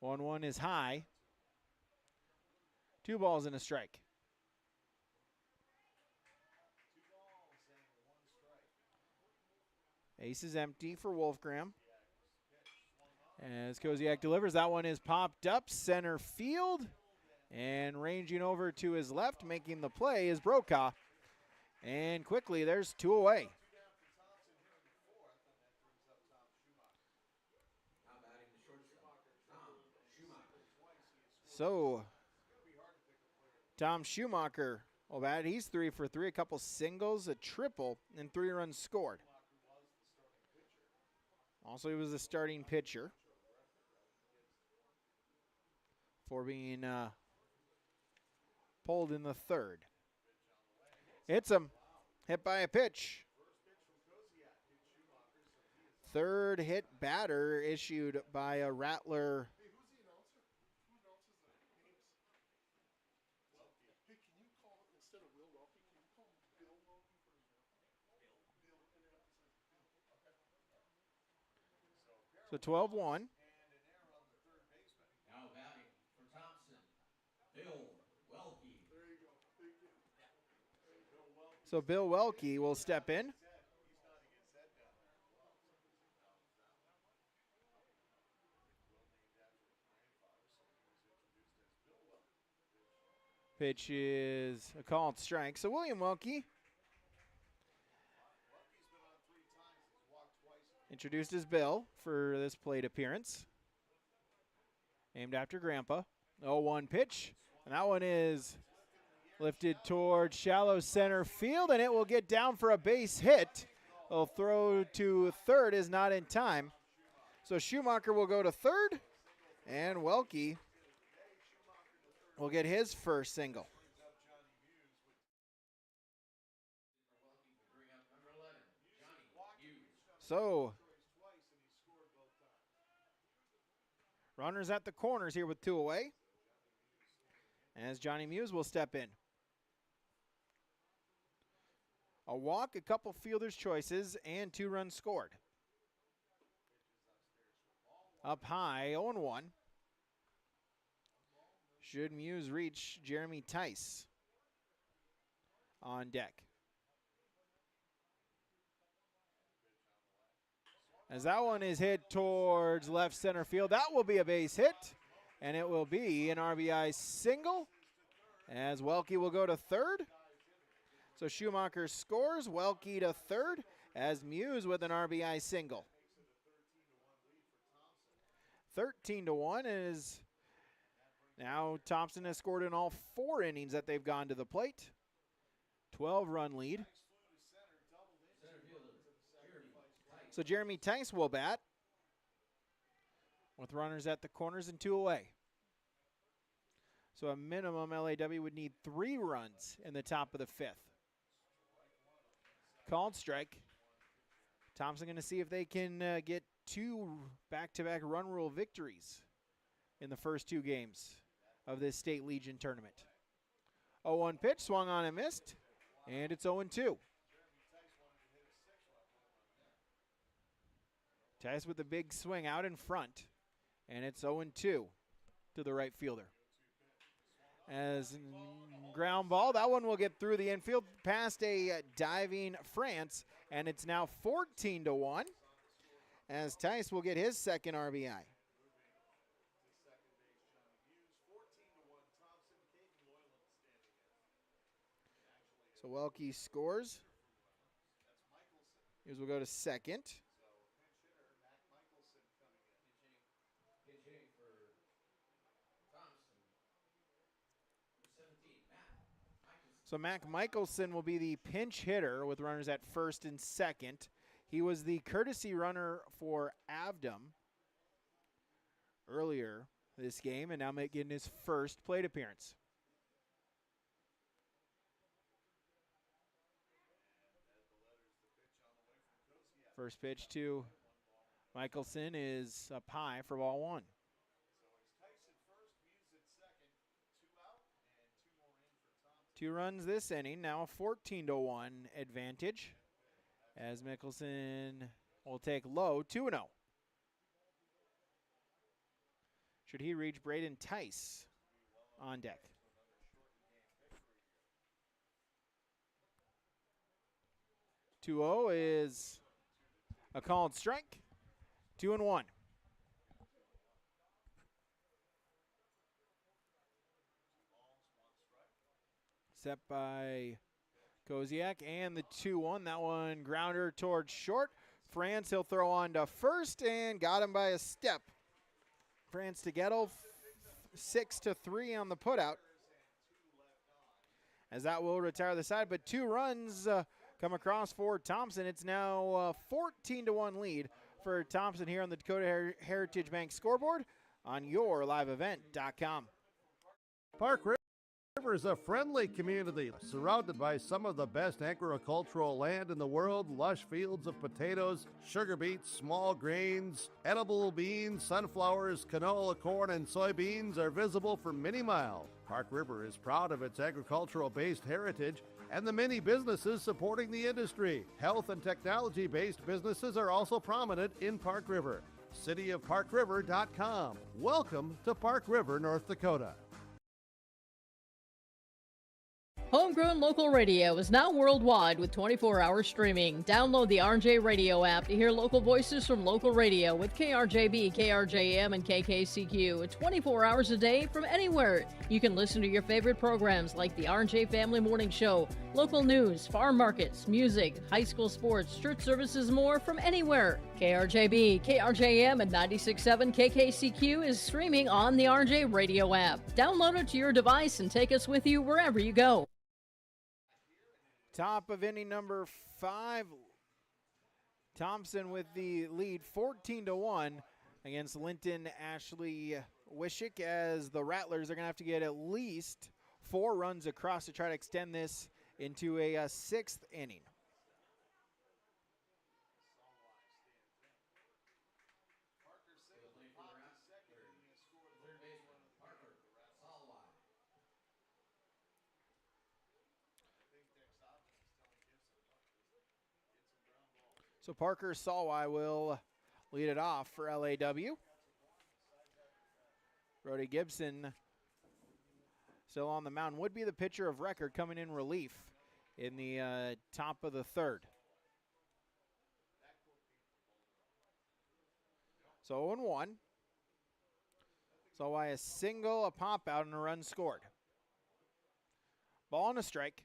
1-1 is high. 2 balls and a strike. Ace is empty for Wolfgram. As Koziak delivers, that one is popped up center field. And ranging over to his left, making the play, is Brokaw. And quickly, there's 2 away. So, Tom Schumacher will bat. He's 3 for 3, a couple singles, a triple, and 3 runs scored. Also, he was the starting pitcher for being pulled in the 3rd. Hits him. Hit by a pitch. 3rd hit batter issued by a Rattler. So 12-1. Now batting for Thompson, Bill Welke. So Bill Welke will step in. Pitch is a called strike. So William Welke, introduced as Bill for this plate appearance. Named after Grandpa. 0-1 pitch. And that one is lifted towards shallow center field, and it will get down for a base hit. A throw to 3rd is not in time. So Schumacher will go to 3rd, and Welke will get his first single. So, runners at the corners here with 2 away, as Johnny Muse will step in. A walk, a couple fielders' choices, and 2 runs scored. Up high, 0-1. Should Muse reach Jeremy Tice on deck. As that one is hit towards left center field, that will be a base hit, and it will be an RBI single, as Welke will go to 3rd. So Schumacher scores, Welke to 3rd, as Muse with an RBI single. 13-1 is now Thompson has scored in all 4 innings that they've gone to the plate. 12-run lead. So Jeremy Tice will bat with runners at the corners and 2 away. So a minimum LAW would need 3 runs in the top of the 5th. Called strike. Thompson going to see if they can get 2 back-to-back run rule victories in the first 2 games of this State Legion tournament. 0-1 pitch, swung on and missed, and it's 0-2. Tice with the big swing out in front, and it's 0-2 to the right fielder. As ground ball, that one will get through the infield past a diving France, and it's now 14-1 as Tice will get his 2nd RBI. So Welke scores. Hughes will go to 2nd. So Mac Michelson will be the pinch hitter with runners at 1st and 2nd. He was the courtesy runner for Avdom earlier this game, and now making his first plate appearance. First pitch to Michelson is up high for ball 1. 2 runs this inning, now a 14-1 advantage as Mickelson will take low, 2-0. Should he reach Braden Tice on deck? (2-0) is a called strike. 2-1. Set by Koziak, and the 2-1. That one grounder towards short. France, he'll throw on to first, and got him by a step. France to Gettle, 6-3 on the putout. As that will retire the side, but 2 runs come across for Thompson. It's now a 14-1 lead for Thompson here on the Dakota Heritage Bank scoreboard on yourliveevent.com. Park River is a friendly community surrounded by some of the best agricultural land in the world, lush fields of potatoes, sugar beets, small grains, edible beans, sunflowers, canola, corn, and soybeans are visible for many miles. Park River is proud of its agricultural-based heritage and the many businesses supporting the industry. Health and technology-based businesses are also prominent in Park River. cityofparkriver.com. Welcome to Park River, North Dakota. Homegrown local radio is now worldwide with 24-hour streaming. Download the RJ Radio app to hear local voices from local radio with KRJB, KRJM, and KKCQ 24 hours a day from anywhere. You can listen to your favorite programs like the RJ Family Morning Show, local news, farm markets, music, high school sports, church services, more from anywhere. KRJB, KRJM, and 96.7 KKCQ is streaming on the RJ Radio app. Download it to your device and take us with you wherever you go. Top of inning number 5. Thompson with the lead 14-1 against Linton-Ashley-Wishek, as the Rattlers are going to have to get at least 4 runs across to try to extend this into a 6th inning. So Parker Salwai will lead it off for LAW. Brody Gibson still on the mound, would be the pitcher of record coming in relief in the top of the 3rd. So 0-1. Salwai a single, a pop out, and a run scored. Ball and a strike.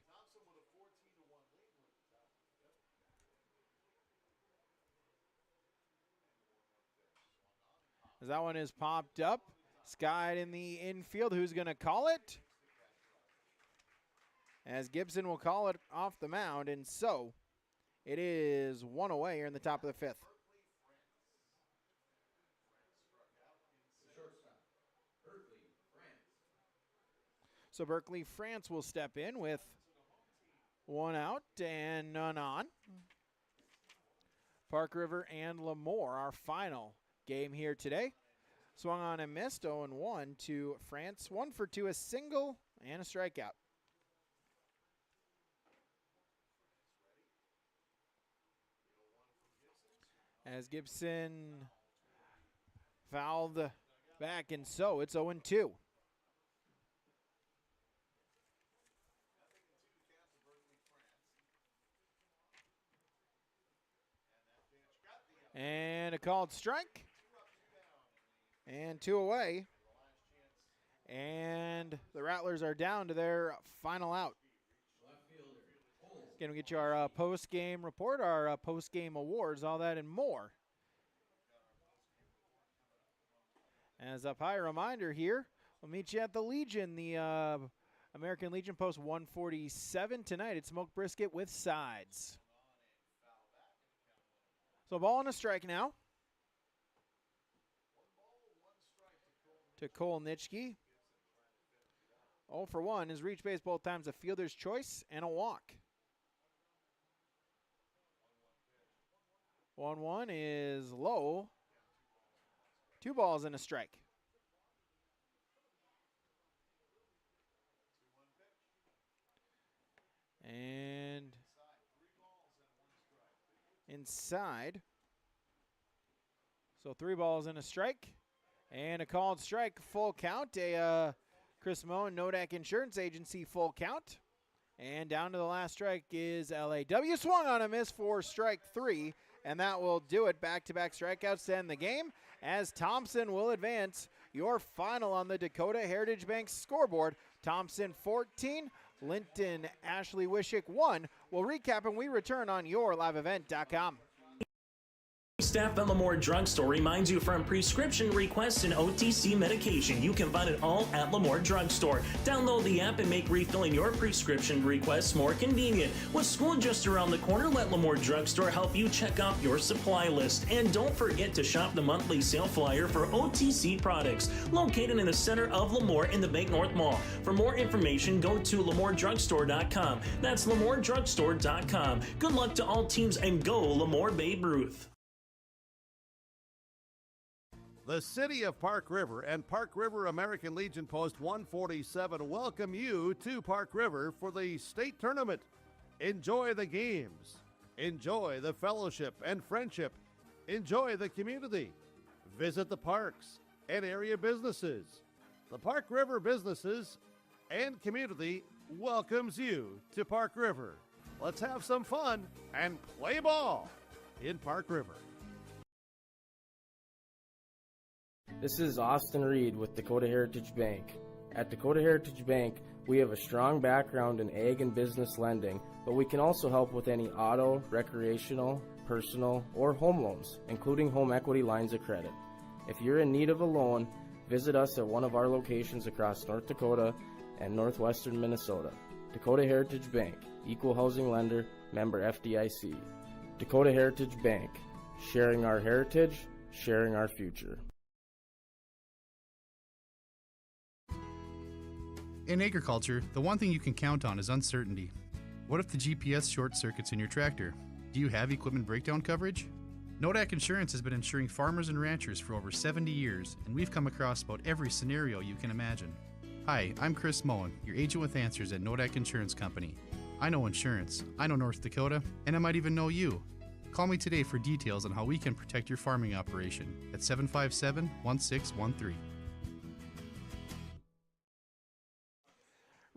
As that one is popped up, skied in the infield. Who's going to call it? As Gibson will call it off the mound, and so it is 1 away here in the top of the 5th. So Berkeley France will step in with 1 out and none on. Park River and Lemoore, our final game here today. Swung on and missed, 0-1 to France. 1 for 2, a single and a strikeout. As Gibson fouled back, and so it's 0-2. And a called strike. And 2 away. And the Rattlers are down to their final out. Again, we get you our post-game report, our post-game awards, all that and more. As a high reminder here, we'll meet you at the Legion, the American Legion Post 147 tonight. It's smoked brisket with sides. So ball and a strike now to Cole Nitschke. 0 for 1 is reach base both times, a fielder's choice and a walk. 1-1 is low. 2 balls and a strike. And inside. So 3 balls and a strike. And a called strike, full count. A Chris Moen, Nodak Insurance Agency, full count. And down to the last strike is LAW. Swung on a miss for strike 3. And that will do it. Back-to-back strikeouts to end the game as Thompson will advance. Your final on the Dakota Heritage Bank scoreboard. Thompson 14, Linton-Ashley-Wishek 1. We'll recap and we return on yourliveevent.com. Staff at Lamore Drugstore reminds you from prescription requests and OTC medication, you can find it all at Lamore Drugstore. Download the app and make refilling your prescription requests more convenient. With school just around the corner, let Lamore Drugstore help you check off your supply list. And don't forget to shop the monthly sale flyer for OTC products, located in the center of Lamore in the Bank North Mall. For more information, go to lamoredrugstore.com. That's lamoredrugstore.com. Good luck to all teams and go Lamore Babe Ruth. The City of Park River and Park River American Legion Post 147 welcome you to Park River for the state tournament. Enjoy the games. Enjoy the fellowship and friendship. Enjoy the community. Visit the parks and area businesses. The Park River businesses and community welcomes you to Park River. Let's have some fun and play ball in Park River. This is Austin Reed with Dakota Heritage Bank. At Dakota Heritage Bank, we have a strong background in ag and business lending, but we can also help with any auto, recreational, personal, or home loans, including home equity lines of credit. If you're in need of a loan, visit us at one of our locations across North Dakota and northwestern Minnesota. Dakota Heritage Bank, equal housing lender, member FDIC. Dakota Heritage Bank, sharing our heritage, sharing our future. In agriculture, the one thing you can count on is uncertainty. What if the GPS short circuits in your tractor? Do you have equipment breakdown coverage? Nodak Insurance has been insuring farmers and ranchers for over 70 years, and we've come across about every scenario you can imagine. Hi, I'm Chris Moen, your agent with answers at Nodak Insurance Company. I know insurance, I know North Dakota, and I might even know you. Call me today for details on how we can protect your farming operation at 757-1613.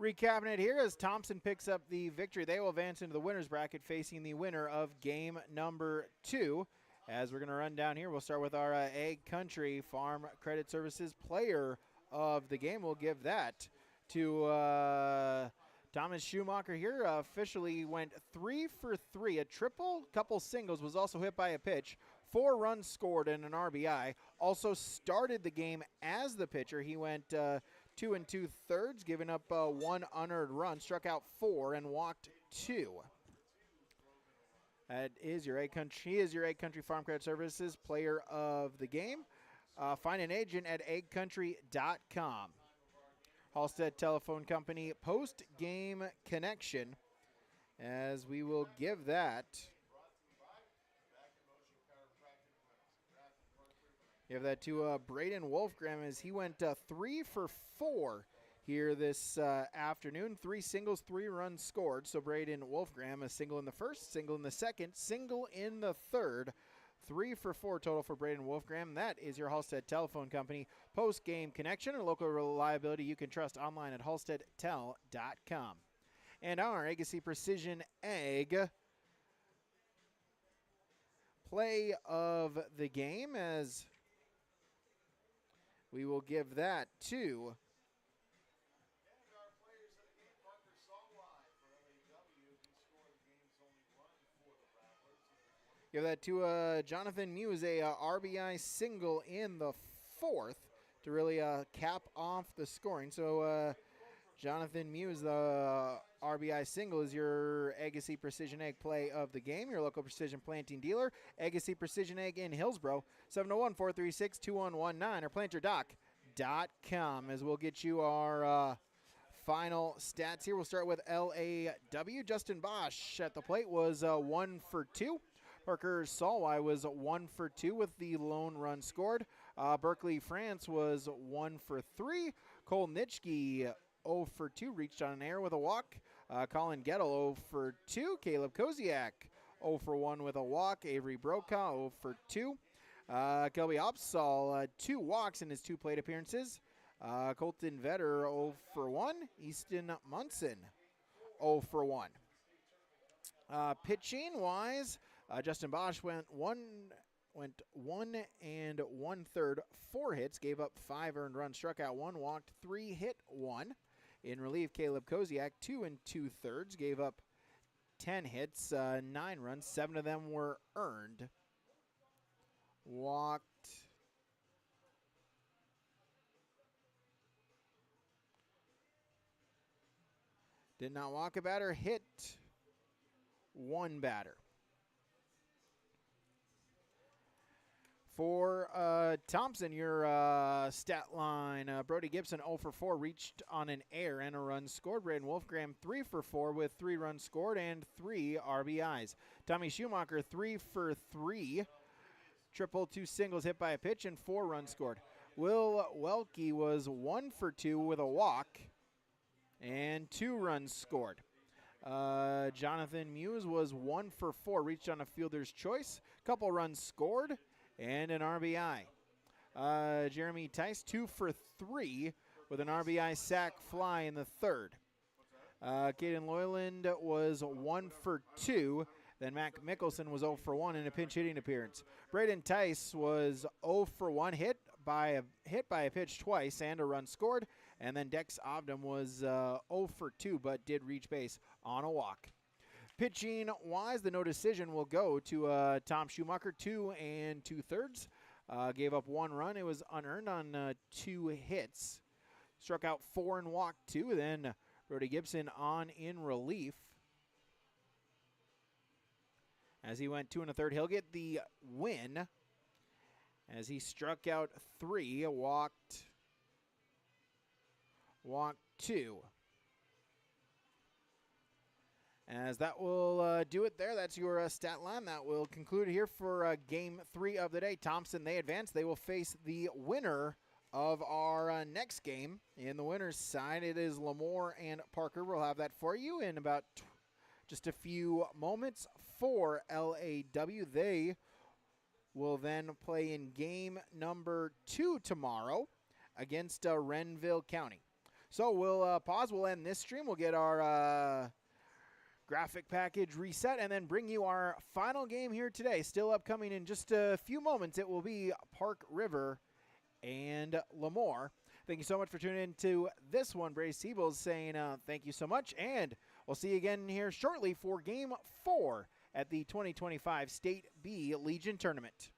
Recapping it here as Thompson picks up the victory. They will advance into the winner's bracket facing the winner of game number 2. As we're going to run down here, we'll start with our Ag Country Farm Credit Services player of the game. We'll give that to Thomas Schumacher here. Officially went 3 for 3. A triple, couple singles, was also hit by a pitch. 4 runs scored and an RBI. Also started the game as the pitcher. He went 2 2/3, giving up 1 unearned run, struck out 4 and walked 2. That is your Ag Country. He is your Ag Country Farm Credit Services player of the game. Find an agent at agcountry.com. Halstead Telephone Company post-game connection, as we will give that. Give that to Braden Wolfgram, as he went 3 for 4 here this afternoon. 3 singles, 3 runs scored. So Braden Wolfgram, a single in the first, single in the second, single in the third. 3 for 4 total for Braden Wolfgram. That is your Halstead Telephone Company post-game connection, and local reliability you can trust online at halsteadtel.com. And our Agassi Precision Ag play of the game, as we will give that to Jonathan Muse, a RBI single in the 4th to really cap off the scoring. So Jonathan Muse, the RBI single, is your Agassi Precision Ag play of the game. Your local precision planting dealer, Agassi Precision Ag in Hillsboro, 701-436-2119 or planterdoc.com, as we'll get you our final stats here. We'll start with LAW. Justin Bosch at the plate was 1 for 2. Parker Solway was 1 for 2 with the lone run scored. Berkeley France was 1 for 3. Cole Nitschke 0 for 2, reached on an error with a walk. Colin Gettle 0 for 2. Caleb Koziak 0 for 1 with a walk. Avery Brokaw 0 for 2. Kelby Opsal 2 walks in his 2 plate appearances. Colton Vetter 0 for 1. Easton Munson 0 for 1. Pitching wise, Justin Bosch went 1 1/3, 4 hits, gave up 5 earned runs, struck out 1, walked 3, hit 1. In relief, Caleb Koziak 2 2/3, gave up 10 hits, 9 runs, 7 of them were earned. Walked. Did not walk a batter, hit 1 batter. For Thompson, your stat line, Brody Gibson 0 for 4, reached on an error and a run scored. Braden Wolfgram 3 for 4 with 3 runs scored and 3 RBIs. Tommy Schumacher 3 for 3, triple, 2 singles hit by a pitch, and 4 runs scored. Will Welke was 1 for 2 with a walk and 2 runs scored. Jonathan Muse was 1 for 4, reached on a fielder's choice, couple runs scored, and an RBI. Jeremy Tice 2 for 3 with an RBI sac fly in the 3rd. Caden Loyland was 1 for 2. Then Mac Mickelson was 0 for 1 in a pinch hitting appearance. Braden Tice was 0 for 1, hit by a pitch twice and a run scored. And then Dex Obdam was 0 for 2, but did reach base on a walk. Pitching wise, the no decision will go to Tom Schumacher, 2 2/3. Gave up 1 run. It was unearned on 2 hits. Struck out 4 and walked 2. Then Brody Gibson on in relief. As he went 2 1/3, he'll get the win. As he struck out 3, walked 2. As that will do it there. That's your stat line. That will conclude here for Game 3 of the day. Thompson, they advance. They will face the winner of our next game. In the winner's side, it is Lemoore and Parker. We'll have that for you in about just a few moments. For LAW, they will then play in game number 2 tomorrow against Renville County. So we'll pause. We'll end this stream. We'll get our graphic package reset and then bring you our final game here today. Still upcoming in just a few moments. It will be Park River and Lemoore. Thank you so much for tuning in to this one. Brady Siebels saying thank you so much, and we'll see you again here shortly for Game 4 at the 2025 State B Legion Tournament.